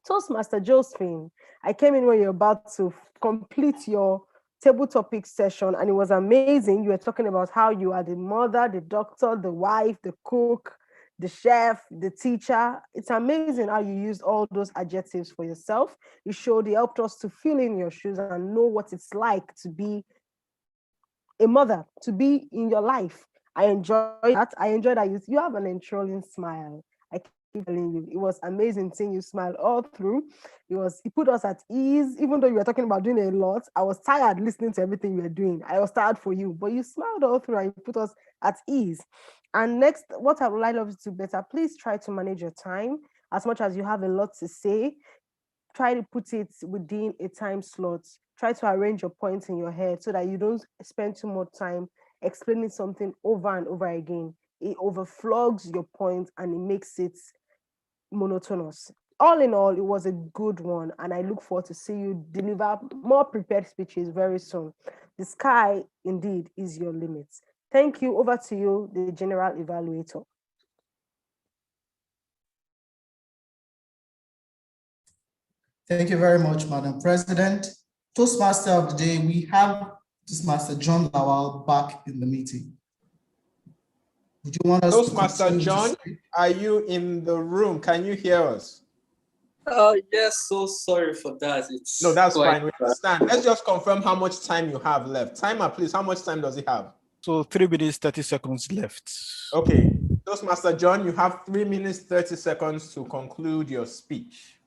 Toastmaster Josephine, I came in when you're about to complete your table topic session, and it was amazing. You were talking about how you are the mother, the doctor, the wife, the cook, the chef, the teacher. It's amazing how you used all those adjectives for yourself. You helped us to fill in your shoes and know what it's like to be a mother, to be in your life. I enjoyed that. I enjoyed that you have an enthralling smile. I keep telling you, it was amazing seeing you smile all through. It put us at ease, even though you were talking about doing a lot. I was tired listening to everything you were doing. I was tired for you, but you smiled all through and you put us at ease. And next, what I would like to do better, please try to manage your time. As much as you have a lot to say, try to put it within a time slot. Try to arrange your points in your head so that you don't spend too much time explaining something over and over again. It overflogs your point and it makes it monotonous. All in all, it was a good one, and I look forward to see you deliver more prepared speeches very soon. The sky, indeed, is your limit. Thank you. Over to you, the General Evaluator. Thank you very much, Madam President. Toastmaster of the day, we have Toastmaster John Lawal back in the meeting. Would you want us Toastmaster John, are you in the room? Can you hear us? Yes, so sorry for that. No, that's fine. We understand. Let's just confirm how much time you have left. Timer, please. How much time does he have? So 3 minutes, 30 seconds left. Okay. Toastmaster John, you have 3 minutes, 30 seconds to conclude your speech.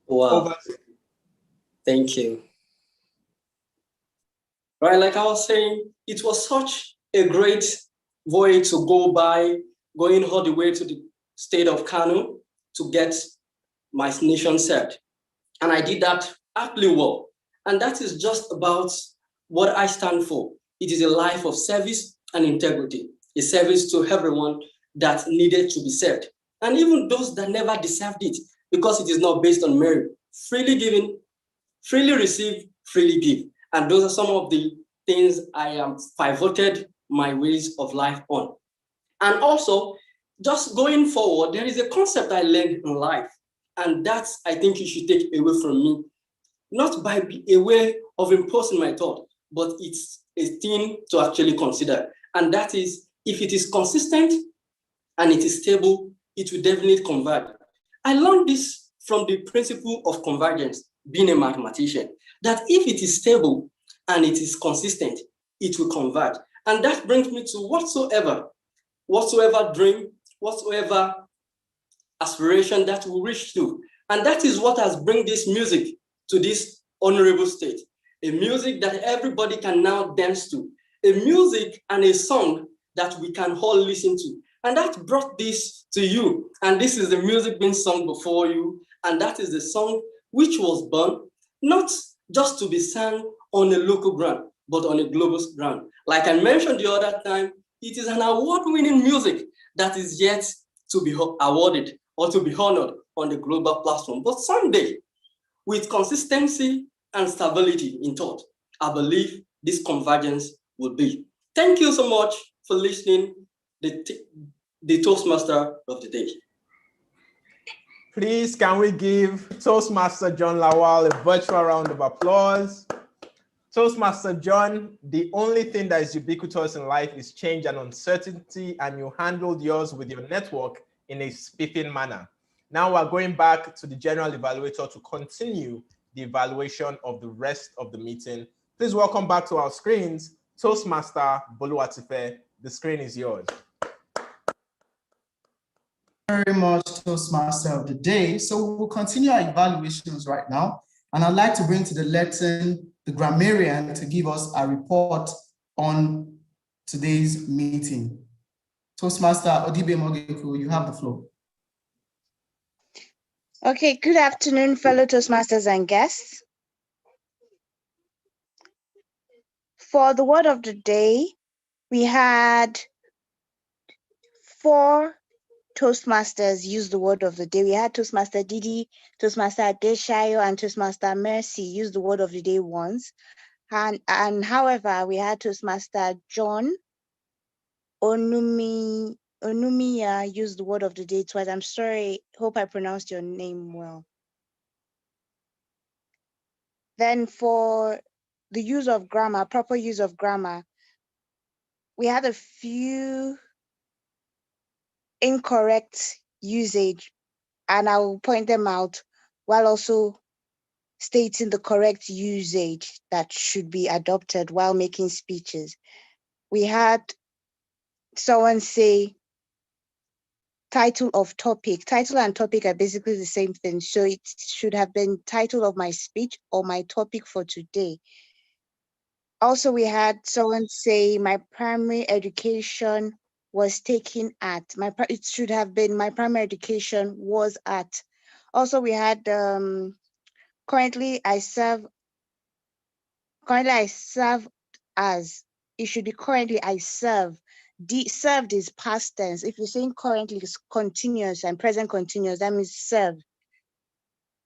Wow. Over to you. Thank you. Right, like I was saying, it was such a great voyage to go by, going all the way to the state of Kano to get my nation served. And I did that aptly well. And that is just about what I stand for. It is a life of service and integrity, a service to everyone that needed to be served. And even those that never deserved it, because it is not based on merit. Freely given, freely receive, freely give. And those are some of the things I am pivoted my ways of life on. And also, just going forward, there is a concept I learned in life. And that's, I think you should take away from me. Not by a way of imposing my thought, but it's a thing to actually consider. And that is, if it is consistent and it is stable, it will definitely converge. I learned this from the principle of convergence, being a mathematician, that if it is stable and it is consistent, it will converge. And that brings me to whatsoever dream, whatsoever aspiration that we reach to. And that is what has brought this music to this honorable state. A music that everybody can now dance to. A music and a song that we can all listen to. And that brought this to you. And this is the music being sung before you. And that is the song which was born, not just to be sung on a local ground, but on a global ground. Like I mentioned the other time, it is an award-winning music that is yet to be awarded or to be honored on the global platform. But someday, with consistency and stability in thought, I believe this convergence will be. Thank you so much for listening, the Toastmaster of the day. Please, can we give Toastmaster John Lawal a virtual round of applause? Toastmaster John, the only thing that is ubiquitous in life is change and uncertainty, and you handled yours with your network in a spiffing manner. Now we're going back to the general evaluator to continue the evaluation of the rest of the meeting. Please welcome back to our screens, Toastmaster Boluwatife. The screen is yours. Very much, Toastmaster of the day. So we'll continue our evaluations right now. And I'd like to bring to the lectern the grammarian to give us a report on today's meeting. Toastmaster Odibe Mogeku, you have the floor. Okay, good afternoon, fellow Toastmasters and guests. For the word of the day, we had 4 Toastmasters use the word of the day. We had Toastmaster Didi, Toastmaster Adeshayo, and Toastmaster Mercy use the word of the day once. And however, we had Toastmaster John Onumiya use the word of the day twice. I'm sorry, hope I pronounced your name well. Then for the use of grammar, proper use of grammar, we had a few incorrect usage, and I will point them out while also stating the correct usage that should be adopted while making speeches. We had someone say title of topic. Title and topic are basically the same thing, so it should have been title of my speech or my topic for today. Also, we had someone say my primary education was taken at. It should have been my primary education was at. Also, we had currently I serve as. It should be currently I serve. Served is past tense. If you're saying currently, it's continuous and present continuous, that means serve.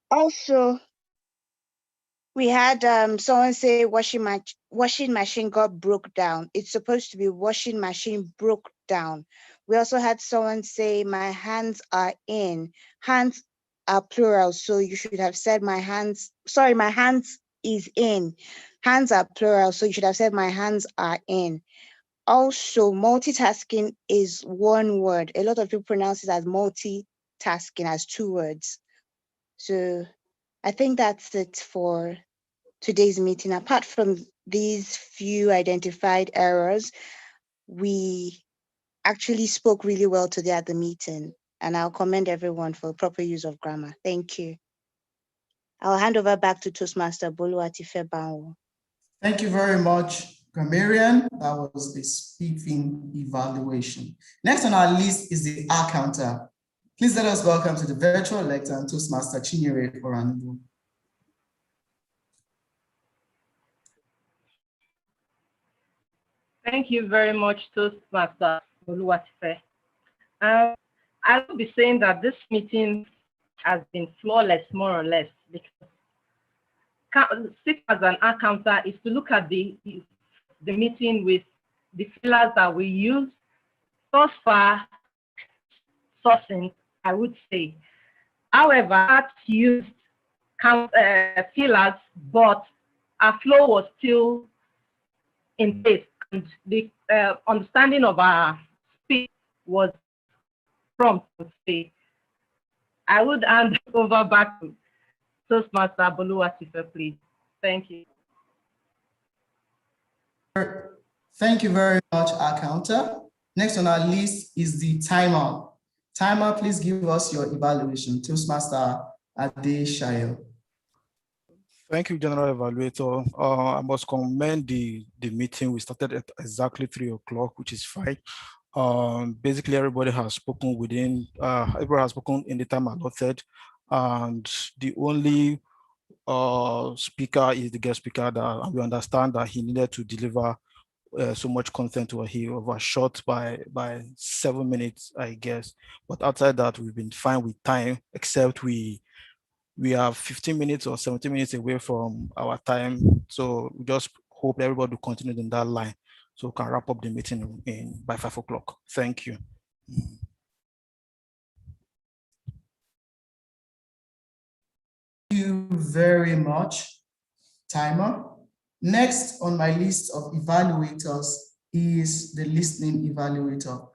Also, we had someone say washing machine got broke down. It's supposed to be washing machine broke down. We also had someone say my hands are in. Hands are plural, so you should have said my hands. Sorry, my hands is in. Hands are plural, so you should have said my hands are in. Also, multitasking is one word. A lot of people pronounce it as multitasking, as 2 words. So I think that's it for today's meeting. Apart from these few identified errors, we actually spoke really well today at the meeting, and I'll commend everyone for proper use of grammar. Thank you. I'll hand over back to Toastmaster Boluwatife Banwo. Thank you very much, grammarian. That was a speaking evaluation. Next on our list is the R counter. Please let us welcome to the virtual lectern, Toastmaster Chinyere Oranugbo. Thank you very much, Toastmaster Boluwatife. I will be saying that this meeting has been flawless, more or less, because sit as an accountant is to look at the meeting with the pillars that we use. Thus far, sourcing, I would say. However, I used pillars, but our flow was still in place, and the understanding of our speech was prompt, to say. I would hand over back to Toastmaster Boluwatife, please. Thank you. Thank you very much, our counter. Next on our list is the timer. Timer, please give us your evaluation. Toastmaster Adeshayo. Thank you, General Evaluator. I must commend the meeting. We started at exactly 3 o'clock, which is fine. Basically, everybody has spoken everybody has spoken in the time allotted, and the only speaker is the guest speaker, that we understand that he needed to deliver so much content over here, overshot by 7 minutes, I guess. But outside that, we've been fine with time, except we are 15 minutes or 17 minutes away from our time. So we just hope everybody will continue in that line so we can wrap up the meeting by 5 o'clock. Thank you. Thank you very much, Timer. Next on my list of evaluators is the listening evaluator.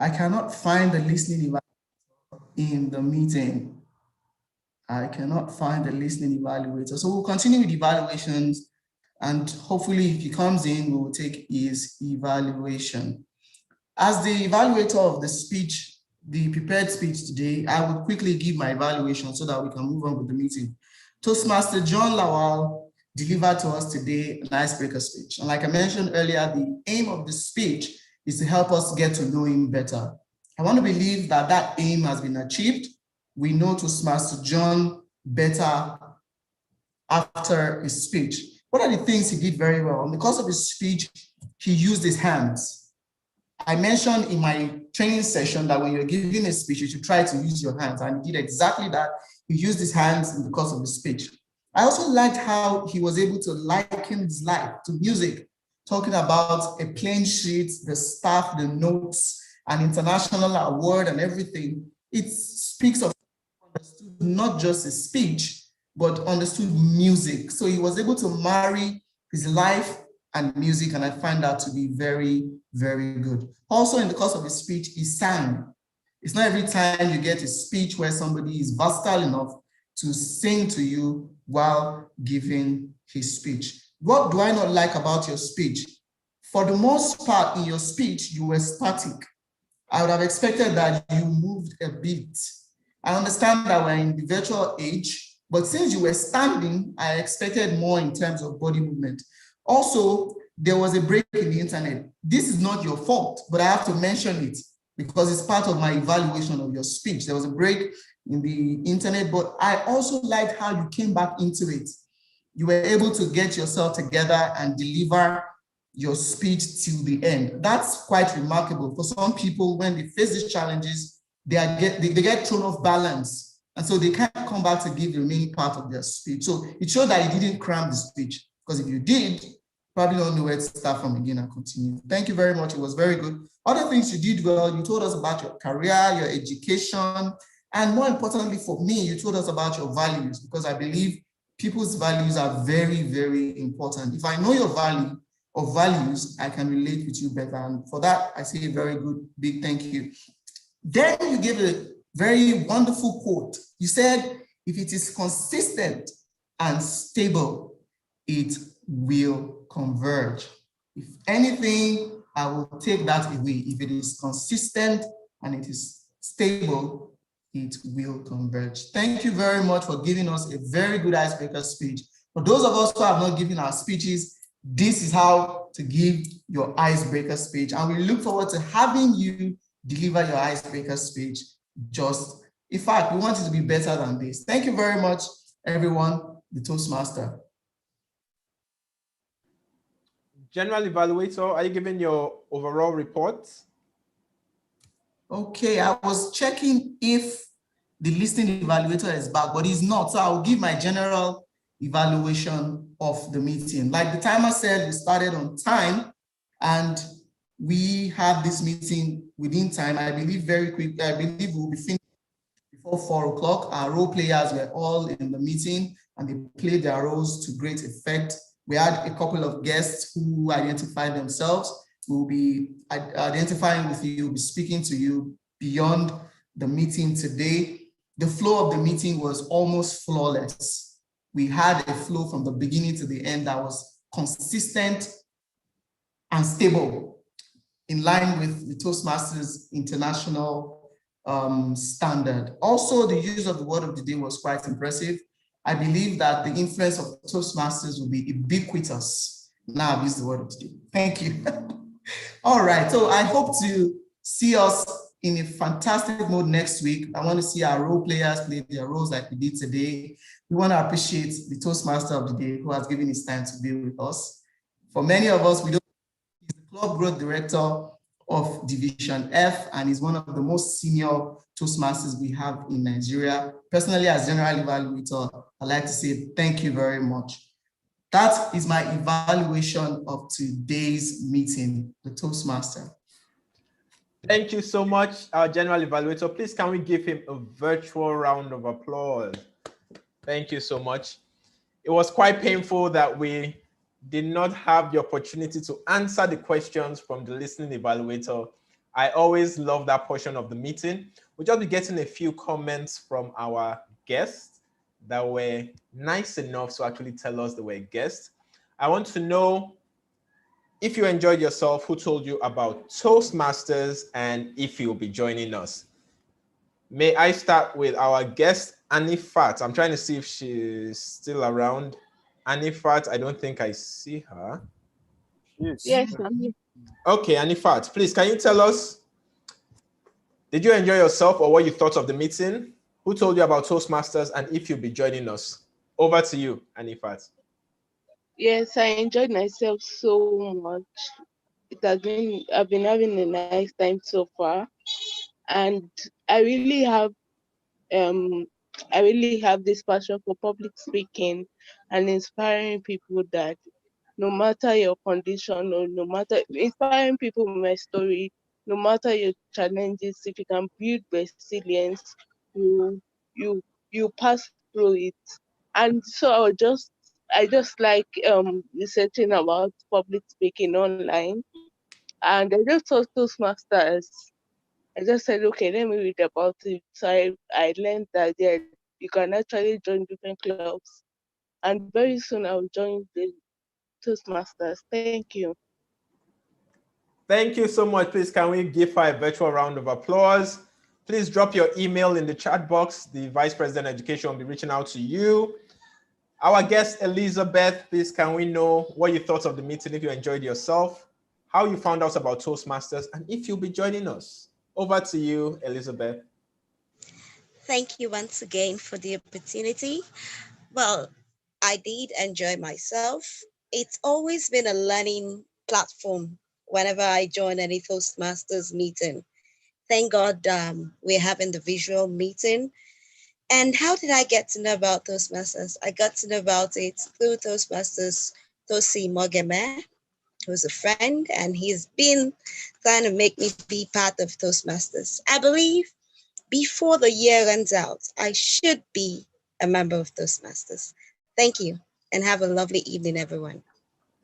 I cannot find the listening evaluator in the meeting. I cannot find the listening evaluator. So we'll continue with evaluations, and hopefully if he comes in, we will take his evaluation. As the evaluator of the speech, the prepared speech today, I will quickly give my evaluation so that we can move on with the meeting. Toastmaster John Lawal delivered to us today an icebreaker speech. And like I mentioned earlier, the aim of the speech is to help us get to know him better. I want to believe that that aim has been achieved. We know Toastmaster John better after his speech. What are the things he did very well? And because of his speech, he used his hands. I mentioned in my training session that when you're giving a speech, you should try to use your hands, and he did exactly that. He used his hands in the course of his speech. I also liked how he was able to liken his life to music, talking about a plain sheet, the staff, the notes, an international award and everything. It speaks of not just his speech, but understood music. So he was able to marry his life and music, and I find that to be very, very good. Also, in the course of his speech, he sang. It's not every time you get a speech where somebody is versatile enough to sing to you while giving his speech. What do I not like about your speech? For the most part, in your speech, you were static. I would have expected that you moved a bit. I understand that we're in the virtual age, but since you were standing, I expected more in terms of body movement. Also, there was a break in the internet. This is not your fault, but I have to mention it because it's part of my evaluation of your speech. There was a break in the internet, but I also liked how you came back into it. You were able to get yourself together and deliver your speech till the end. That's quite remarkable. For some people, when they face these challenges, they get thrown off balance. And so they can't come back to give the remaining part of their speech. So it showed that you didn't cram the speech, because if you did, probably don't know where to start from again and continue. Thank you very much. It was very good. Other things you did well, you told us about your career, your education, and more importantly for me, you told us about your values, because I believe people's values are very, very important. If I know your value or values, I can relate with you better. And for that, I say a very good, big thank you. Then you gave a very wonderful quote. You said, if it is consistent and stable, it will converge. If anything, I will take that away. If it is consistent and it is stable, it will converge. Thank you very much for giving us a very good icebreaker speech. For those of us who have not given our speeches, this is how to give your icebreaker speech. And we look forward to having you deliver your icebreaker speech. In fact, we want it to be better than this. Thank you very much, everyone, the Toastmaster. General Evaluator, are you giving your overall report? Okay, I was checking if the listening evaluator is back, but he's not. So I'll give my general evaluation of the meeting. Like the timer said, we started on time and we have this meeting within time. I believe very quick. I believe we'll be finished before 4 o'clock. Our role players were all in the meeting and they played their roles to great effect. We had a couple of guests who identified themselves. We'll be identifying with you, we'll be speaking to you beyond the meeting today. The flow of the meeting was almost flawless. We had a flow from the beginning to the end that was consistent and stable, in line with the Toastmasters International standard. Also, the use of the word of the day was quite impressive. I believe that the influence of Toastmasters will be ubiquitous. Now I've used the word of the day. Thank you. All right, so I hope to see us in a fantastic mode next week. I want to see our role players play their roles like we did today. We want to appreciate the Toastmaster of the day who has given his time to be with us. For many of us, we don't Club Growth Director of Division F, and is one of the most senior Toastmasters we have in Nigeria. Personally, as General Evaluator, I'd like to say thank you very much. That is my evaluation of today's meeting, the Toastmaster. Thank you so much, our General Evaluator. Please, can we give him a virtual round of applause? Thank you so much. It was quite painful that we did not have the opportunity to answer the questions from the listening evaluator. I always love that portion of the meeting. We'll just be getting a few comments from our guests that were nice enough to actually tell us they were guests. I want to know if you enjoyed yourself, who told you about Toastmasters, and if you'll be joining us. May I start with our guest, Anifat. I'm trying to see if she's still around. Anifat, I don't think I see her. Yes, I'm here. Okay, Anifat, please, can you tell us, did you enjoy yourself or what you thought of the meeting? Who told you about Toastmasters, and if you'll be joining us? Over to you, Anifat. Yes, I enjoyed myself so much. I've been having a nice time so far, and I really have this passion for public speaking and inspiring people that no matter your condition or no matter inspiring people with my story, no matter your challenges, if you can build resilience, you pass through it. And so I just like researching about public speaking online, and I just saw Toastmasters. I just said, okay, let me read about it. So I learned that you can actually join different clubs, and very soon I'll join the Toastmasters. Thank you. Thank you so much. Please, can we give her a virtual round of applause? Please drop your email in the chat box. The Vice President Education will be reaching out to you. Our guest, Elizabeth, please, can we know what you thought of the meeting, if you enjoyed yourself, how you found out about Toastmasters, and if you'll be joining us? Over to you, Elizabeth. Thank you once again for the opportunity. Well, I did enjoy myself. It's always been a learning platform whenever I join any Toastmasters meeting. Thank God we're having the visual meeting. And how did I get to know about Toastmasters? I got to know about it through Toastmasters Tosi Mogeme, who's a friend, and he's been trying to make me be part of Toastmasters. I believe before the year runs out, I should be a member of Toastmasters. Thank you, and have a lovely evening, everyone.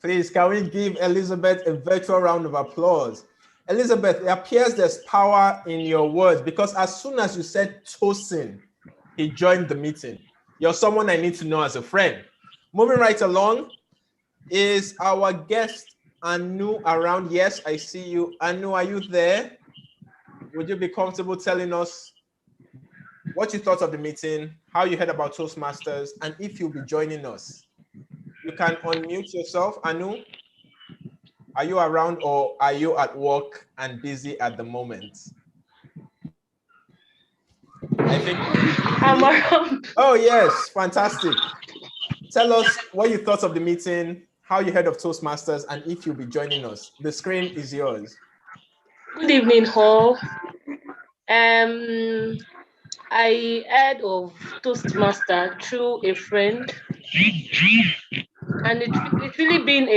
Please, can we give Elizabeth a virtual round of applause? Elizabeth, it appears there's power in your words, because as soon as you said Tosin, he joined the meeting. You're someone I need to know as a friend. Moving right along is our guest, Anu, around. Yes, I see you. Anu, are you there? Would you be comfortable telling us what you thought of the meeting, how you heard about Toastmasters, and if you'll be joining us? You can unmute yourself. Anu, are you around, or are you at work and busy at the moment? I think I'm around. Oh, yes, fantastic. Tell us what you thought of the meeting, how you heard of Toastmasters, and if you'll be joining us. The screen is yours. Good evening, all. I heard of Toastmaster through a friend, and it's really been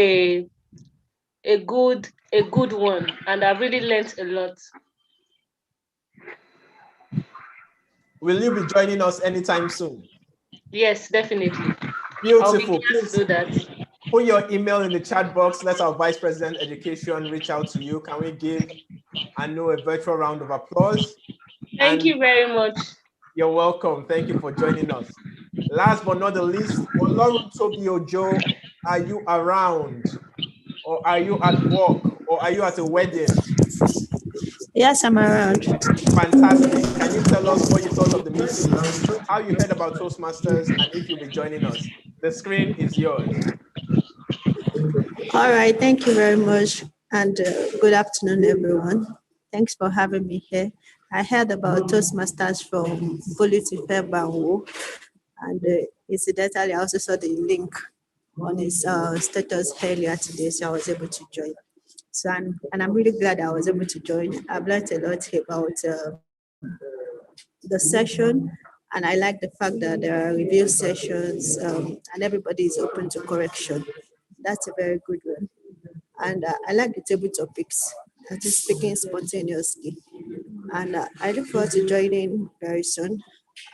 a good one, and I really learned a lot. Will you be joining us anytime soon? Yes, definitely. Beautiful. Please do that. Put your email in the chat box. Let our Vice President Education reach out to you. Can we give Anu a virtual round of applause? Thank you very much. You're welcome. Thank you for joining us. Last but not the least, Learntor Ojo, are you around? Or are you at work? Or are you at a wedding? Yes, I'm around. Fantastic. Can you tell us what you thought of the meeting, how you heard about Toastmasters, and if you'll be joining us? The screen is yours. All right, thank you very much. And good afternoon, everyone. Thanks for having me here. I heard about Toastmasters from Boluwatife, Banwo, and incidentally, I also saw the link on his status earlier today, so I was able to join. So, and I'm really glad I was able to join. I've learned a lot about the session, and I like the fact that there are review sessions and everybody is open to correction. That's a very good one. And I like the table topics, that is speaking spontaneously. And I look forward to joining very soon.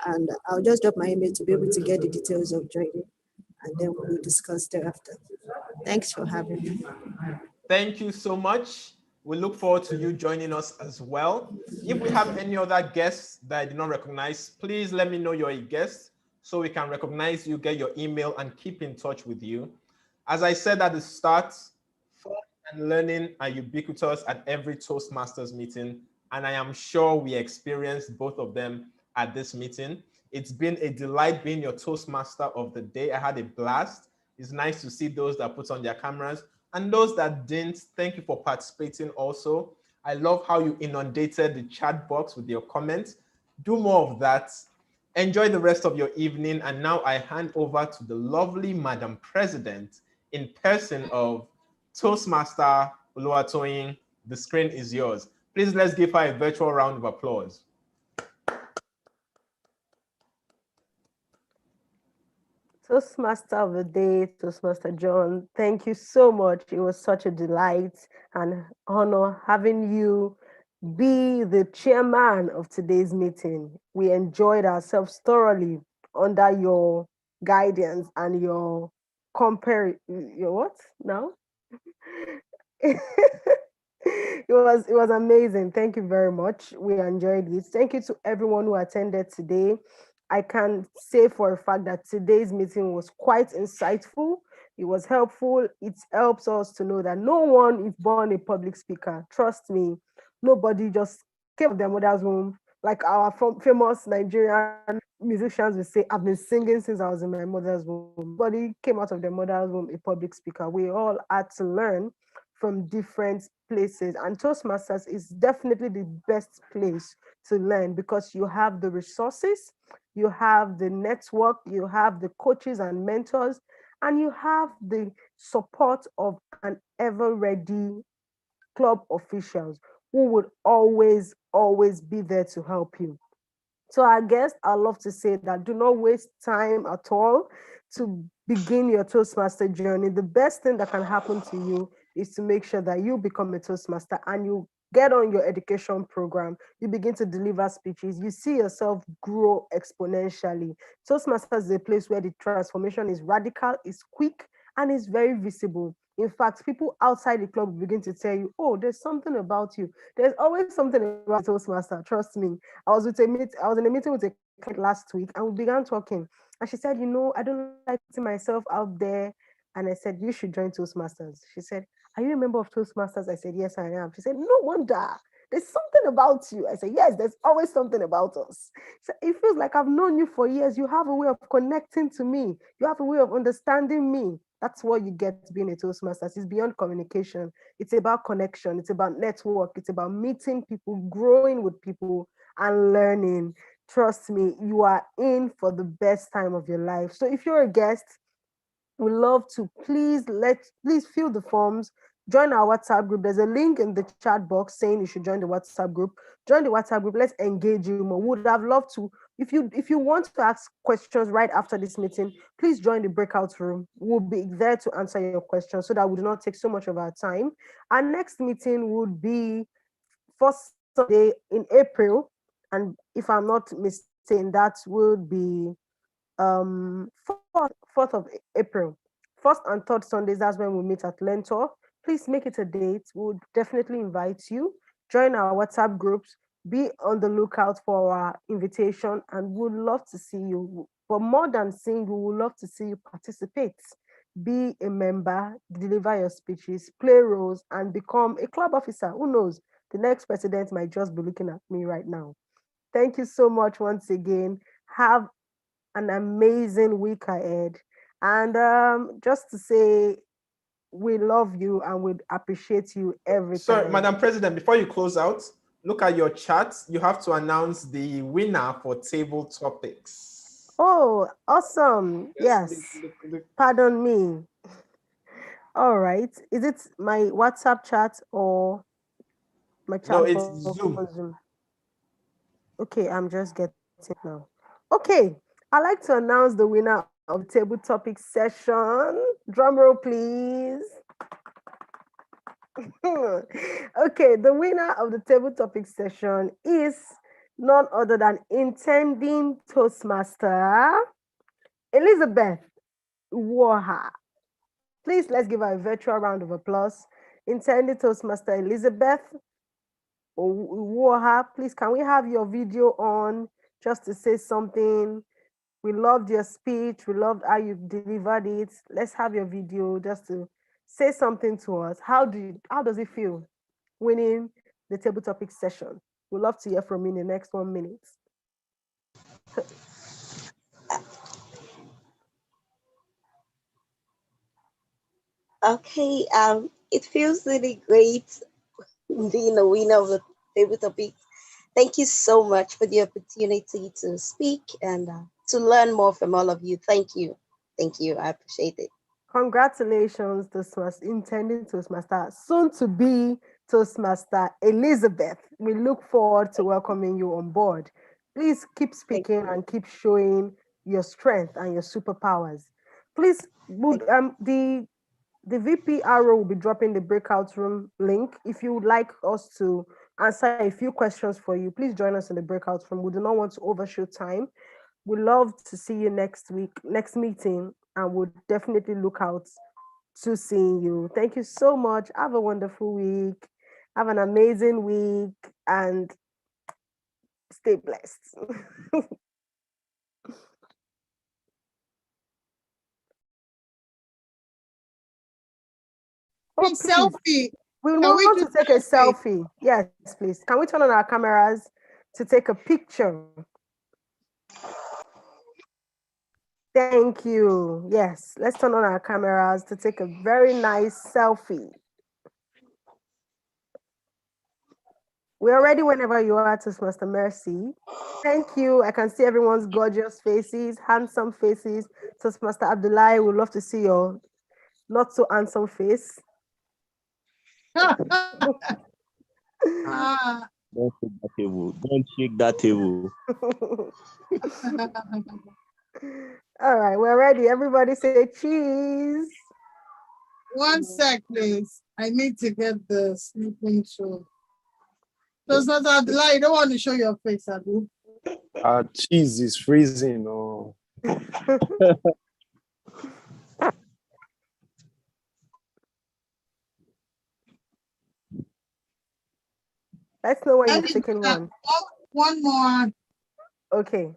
And I'll just drop my email to be able to get the details of joining, and then we'll discuss thereafter. Thanks for having me. Thank you so much. We look forward to you joining us as well. If we have any other guests that I did not recognize, please let me know you're a guest so we can recognize you, get your email, and keep in touch with you. As I said at the start, fun and learning are ubiquitous at every Toastmasters meeting, and I am sure we experienced both of them at this meeting. It's been a delight being your Toastmaster of the day. I had a blast. It's nice to see those that put on their cameras. And those that didn't, thank you for participating also. I love how you inundated the chat box with your comments. Do more of that. Enjoy the rest of your evening. And now I hand over to the lovely Madam President in person of Toastmaster Boluwatife. The screen is yours. Please let's give her a virtual round of applause. Toastmaster of the day, Toastmaster John, thank you so much. It was such a delight and honor having you be the chairman of today's meeting. We enjoyed ourselves thoroughly under your guidance and your your what now? It was amazing. Thank you very much. We enjoyed it. Thank you to everyone who attended today. I can say for a fact that today's meeting was quite insightful. It was helpful. It helps us to know that no one is born a public speaker. Trust me, nobody just came out of their mother's womb. Like our famous Nigerian musicians will say, I've been singing since I was in my mother's womb. Nobody came out of their mother's womb a public speaker. We all had to learn from different places. And Toastmasters is definitely the best place to learn because you have the resources, you have the network, you have the coaches and mentors, and you have the support of an ever-ready club officials who would always be there to help you. So I guess I'd love to say that do not waste time at all to begin your Toastmaster journey. The best thing that can happen to you is to make sure that you become a Toastmaster and you get on your education program, you begin to deliver speeches, you see yourself grow exponentially. Toastmasters is a place where the transformation is radical, is quick, and is very visible. In fact, people outside the club begin to tell you, oh, there's something about you. There's always something about Toastmaster, trust me. I was in a meeting with a client last week and we began talking. And she said, I don't like putting myself out there. And I said, you should join Toastmasters. She said, are you a member of Toastmasters? I said, yes, I am. She said, no wonder. There's something about you. I said, yes, there's always something about us. So it feels like I've known you for years. You have a way of connecting to me. You have a way of understanding me. That's what you get being a Toastmasters. It's beyond communication. It's about connection. It's about network. It's about meeting people, growing with people, and learning. Trust me, you are in for the best time of your life. So if you're a guest, we'd love to please fill the forms, join our WhatsApp group. There's a link in the chat box saying you should join the WhatsApp group. Join the WhatsApp group. Let's engage you more. Would have loved to. If you want to ask questions right after this meeting, please join the breakout room. We'll be there to answer your questions so that we do not take so much of our time. Our next meeting would be first Sunday in April, and if I'm not mistaken, that would be 4th of April. First and third Sundays, that's when we meet at Learntor. Please make it a date. We'll definitely invite you. Join our WhatsApp groups. Be on the lookout for our invitation and we'd love to see you. But more than seeing you, we'd love to see you participate. Be a member, deliver your speeches, play roles, and become a club officer. Who knows? The next president might just be looking at me right now. Thank you so much once again. Have an amazing week ahead. And just to say, we love you and we appreciate you every time. Sorry, Madam President, before you close out, look at your chat. You have to announce the winner for table topics. Oh, awesome. Yes. Pardon me. All right. Is it my WhatsApp chat or my chat No, it's box Zoom. on Zoom? Okay, I'm just getting it now. Okay, I'd like to announce the winner of the table topic session. Drum roll, please. Okay, the winner of the table topic session is none other than intending Toastmaster Elizabeth Woha. Please, let's give her a virtual round of applause. Intending Toastmaster Elizabeth Woha, please, can we have your video on just to say something? We loved your speech. We loved how you delivered it. Let's have your video just to say something to us. How does it feel winning the table topic session? We'd love to hear from you in the next 1 minute. Okay, it feels really great being a winner of the table topic. Thank you so much for the opportunity to speak and to learn more from all of you. Thank you. Thank you. I appreciate it. Congratulations, Toastmaster, intending Toastmaster, soon to be Toastmaster Elizabeth. We look forward to welcoming you on board. Please keep speaking and keep showing your strength and your superpowers. Please, the VP Arrow will be dropping the breakout room link. If you would like us to answer a few questions for you, please join us in the breakout room. We do not want to overshoot time. We'd love to see you next meeting, and we'll definitely look out to seeing you. Thank you so much. Have a wonderful week. Have an amazing week and stay blessed. Oh, selfie. We want to take a selfie. Yes, please. Can we turn on our cameras to take a picture? Thank you. Yes, let's turn on our cameras to take a very nice selfie. We're ready whenever you are, Toastmaster Mercy. Thank you. I can see everyone's gorgeous faces, handsome faces. Toastmaster Abdullahi, we'd love to see your not so handsome face. Don't shake that table. Don't shake that table. All right, we're ready. Everybody say cheese. 1 sec, please. I need to get the sleeping show. Toastmaster Abdullah, you don't want to show your face, Abu. Cheese is freezing. Oh. Let's know when you've taken one. One more. Okay.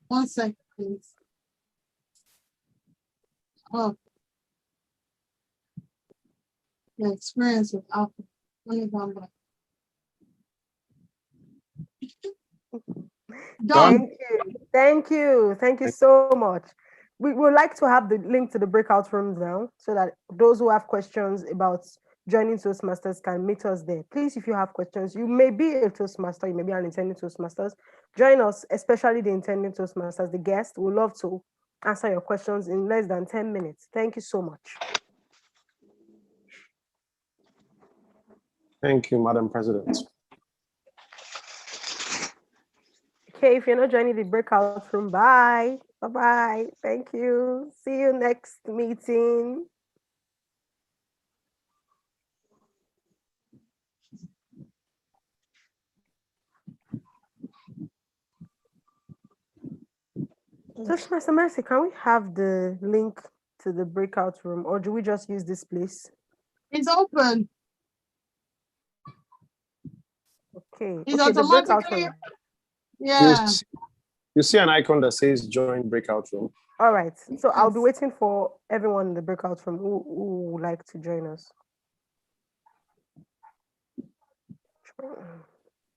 1 sec, please. Oh. The experience with alcohol. Done. Thank you so much. We would like to have the link to the breakout rooms now so that those who have questions about joining Toastmasters can meet us there. Please, if you have questions, you may be a Toastmaster, you may be an intending Toastmasters. Join us, especially the intending Toastmasters, the guest. We'd love to answer your questions in less than 10 minutes. Thank you so much. Thank you, Madam President. Okay, if you're not joining the breakout room, bye. Bye-bye. Thank you. See you next meeting. Toastmaster Mercy, can we have the link to the breakout room, or do we just use this place? It's open. Okay. It's okay, the breakout automatically. room. Yeah. You see an icon that says join breakout room. All right. So I'll be waiting for everyone in the breakout room who would like to join us.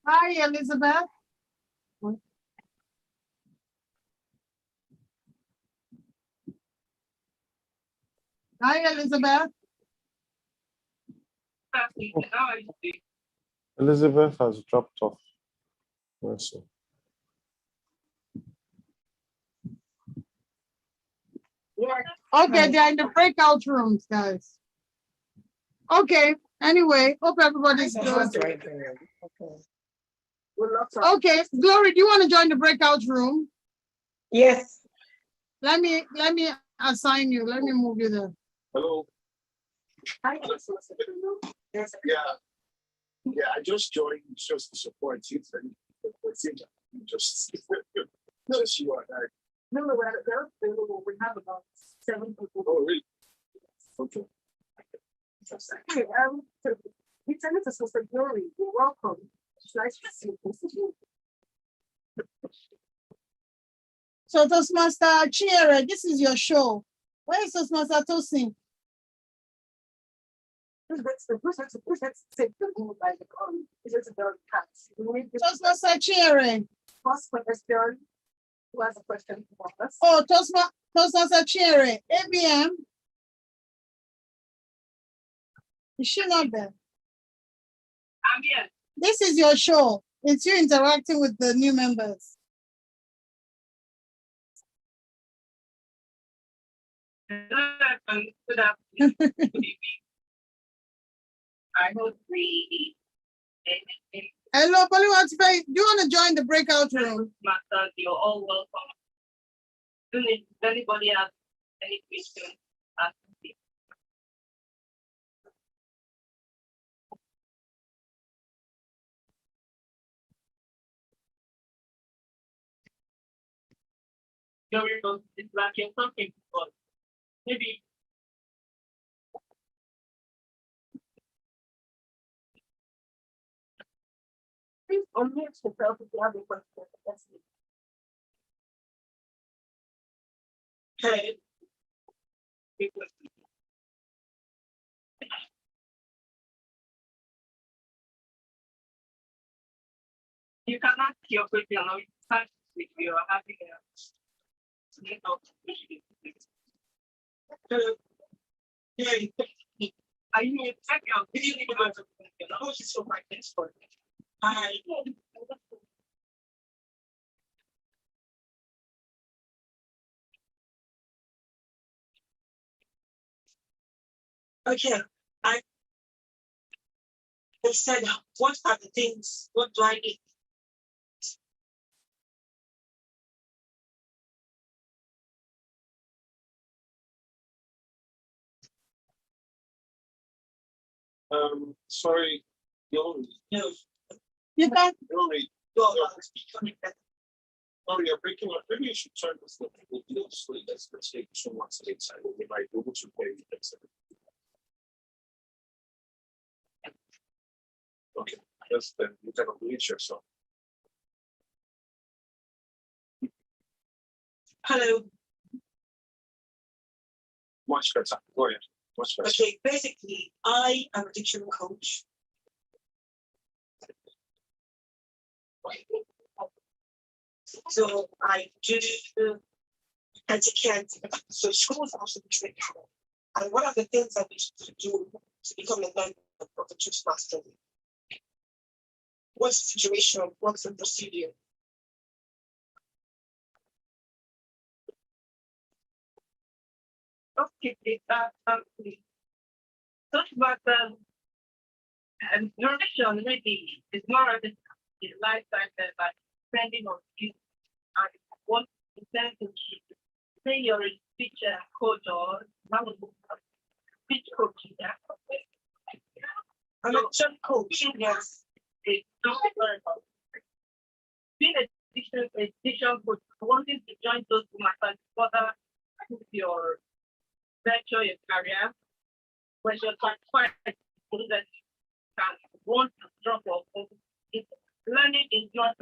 Hi, Elizabeth. Hi, Elizabeth. Elizabeth has dropped off. Let's see. Okay, they're in the breakout rooms, guys. Okay, anyway, hope everybody's good. Okay, Glory, do you want to join the breakout room? Yes. Let me assign you. Let me move you there. Hello. Hi. Yeah. Yeah, I just joined just to support you. Just you are that. No, we have about 7 people. Oh, really? Okay. Hey, we send it to Sister Glory. You're welcome. It's nice to see you. So Toastmaster Chiere, this is your show. Where is Toastmaster Tosin? Toastmaster Chiere. First question. Who has a question for us? Oh, Toastmaster Chiere, ABM. Is she not there? I'm here. This is your show. It's you interacting with the new members. Good afternoon. Good evening. I hope we. Hello, Boluwatife. Do you want to join the breakout room? Masters, you're all welcome. If anybody has any questions, ask me. It's like you're talking about maybe. Please unmute yourself if you have a question. That's it. Hey. You can ask your question or you can if you are having a. Hey, are you checking out? Did you need to answer? Oh, she's so right next door. Hi. Okay, they said, what are the things? What do I need? Sorry, Glory. No. You can. Glory. Glory, you're breaking up. Maybe you should turn this thing a little slowly. Let's take 2 months inside. We might be able to play with this. Okay, just then you can unmute yourself. Hello. Much better. Go ahead. Much better. Okay, basically, I am a dictionary coach. So I do etiquette. So schools also train. And one of the things I wish to do to become a member of the Toastmasters, what's the situation? What's the procedure? Okay, Toastmasters and duration maybe is more of a lifetime than like depending on you and what intensity. Say you're a speech coach or speech coach. Yeah. I'm a jump coach. Yes. It's not very hard. Being a diction coach, wanting to join those who might further your venture, your career, when you're qualified so that you can want to drop off. Learning is not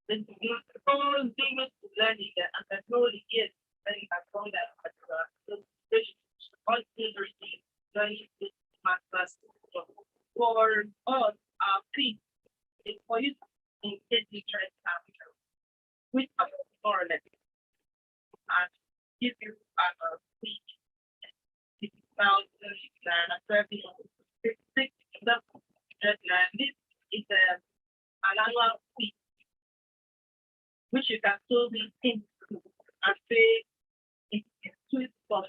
it's all things to learning and the goal is learning as long as all things receive learning is masters. For us, our fee is for you to engage interest capital, which are more or less and give you a fee. 6,000 this is an annual fee, which you can solely think and pay in for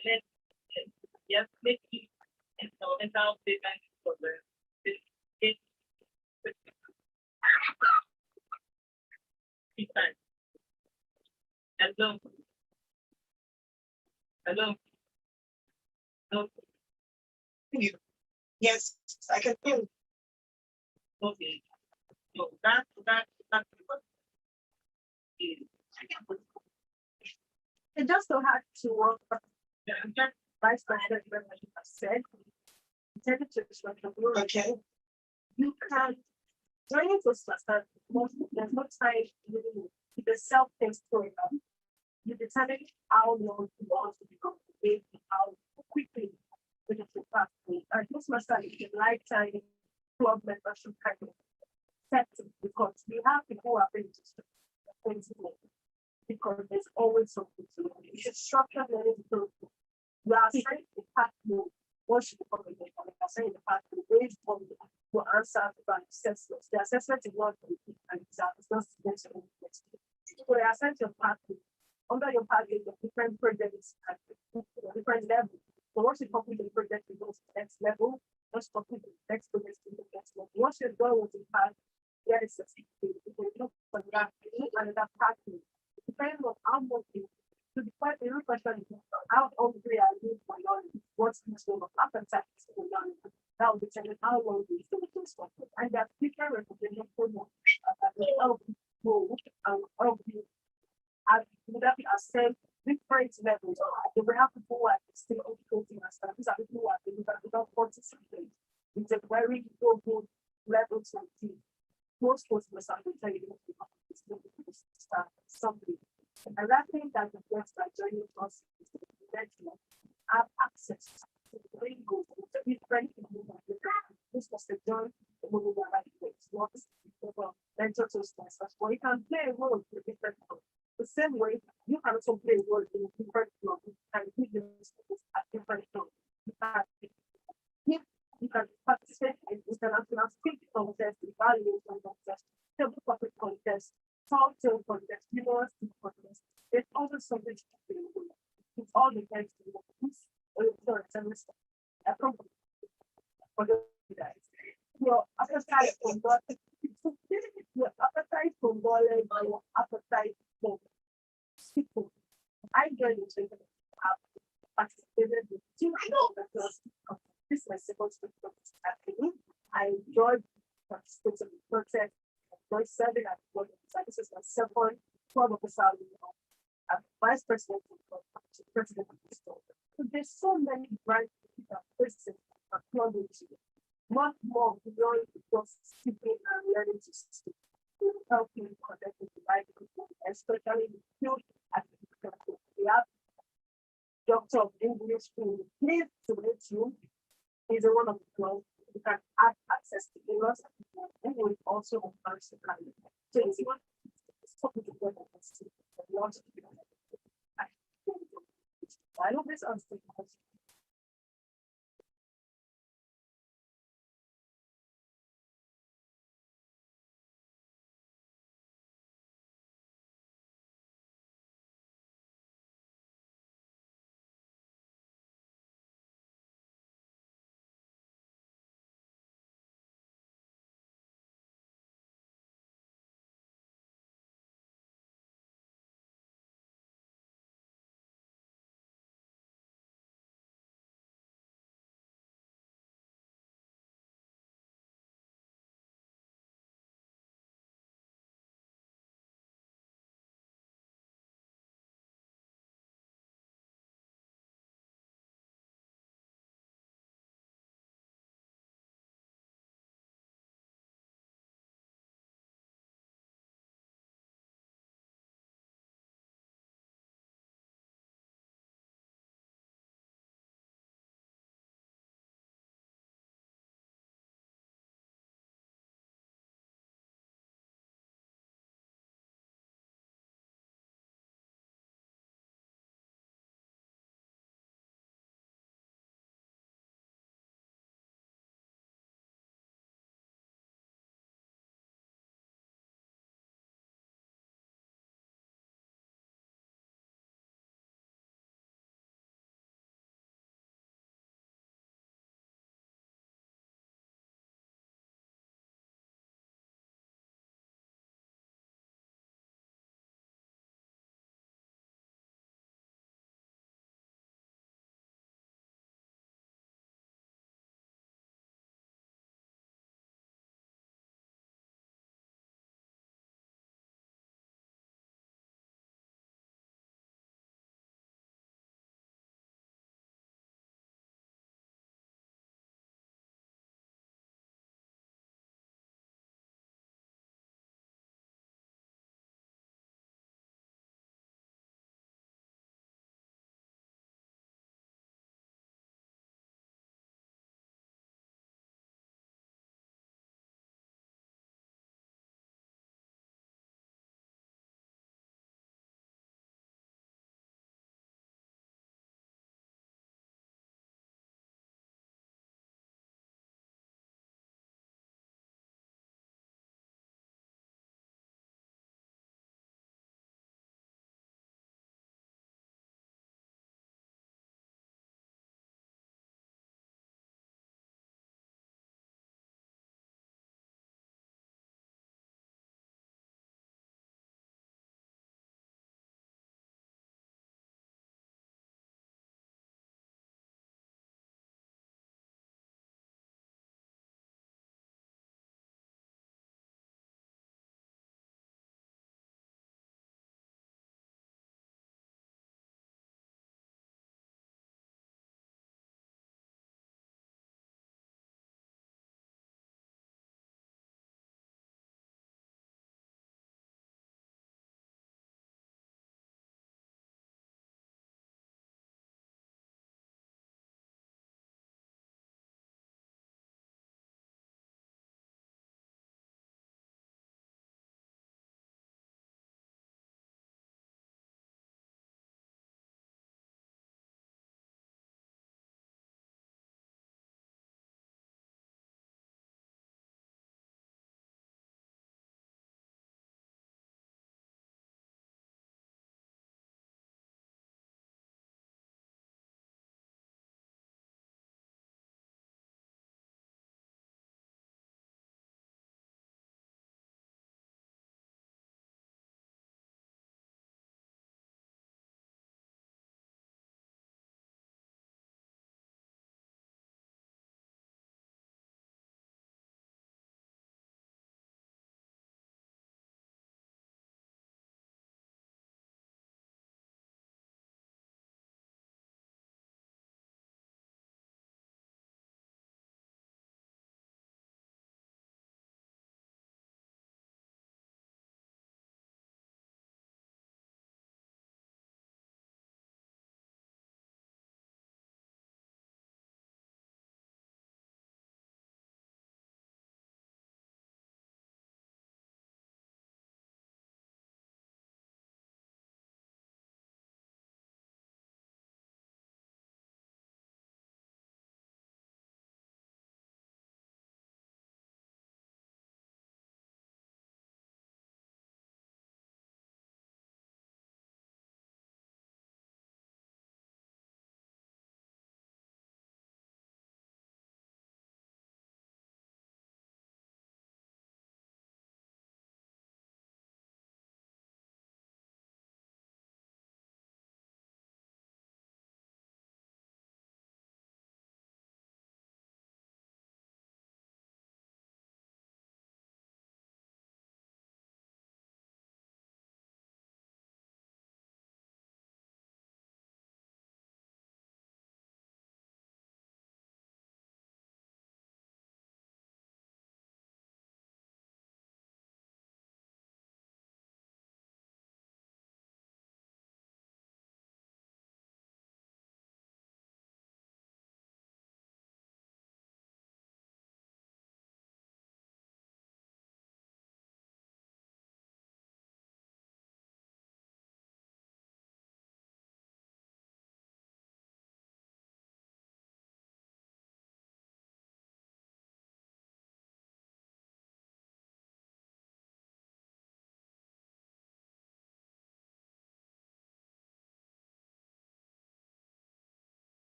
yes, maybe environmental design for the hello. Hello. Hello. Yes, I can hear you. Okay. So that's It just so had to work. Vice President has said, intended to structure. Okay. You can join into cluster. There's no time to the self-paced program. You determine how long you want to become big, how quickly we can pass. And this must be a lifetime club membership kind of setting because we have people who are ready to because there's always something to learn. You should structure learning to you are assigned the pathway. What should become a learner? You are assigned the pathway based on the answer to the assessment. The assessment is not complete and it's not students. So they assigned your pathway. Under your pathway, the different projects at different levels. So once you complete the project, you go to the next level. Once you complete the next project, to the next level. Once you're done with the path, there is a certificate. You can look for that another pathway. Depending on how much you to the point, the real question is how hungry are you for learning? What's the level of appetite for learning? That will determine how long you stay with this one. And there are different recommendations for more that will help you grow and help you that we assess different levels. They will have people who are still coaching and stuff. These are people who are without participate. It's a very good level to achieve. Most customers are tell you start something. And I think that the first by joining us is to have access to the very good different people. This was the join the movie that it's not Learntor Toastmasters, but you can play a role in different people. The same way you can also play a role in different clubs and give them at different clubs. You can participate in international speaking contests, evaluation contests, table topic contests, talk to contest, university contest. There's always something to do. It all depends on this or semester. I come for the guys. Your appetite for knowledge, your appetite for knowledge, your appetite for people. I joined the training. Participated in two because this is my second semester. I enjoyed participating in the project. Enjoyed serving at the board. This is my second club officer. I'm vice president of the president of the store. So there's so many branches that person are plugging to. Much more beyond just speaking and learning to speak. It will help you connect with the right people, especially in the field at the we have Doctor of English who please to meet you. He's a one of the club. You can have access to English and we also on the kind. So if you want to talk to the I know this answer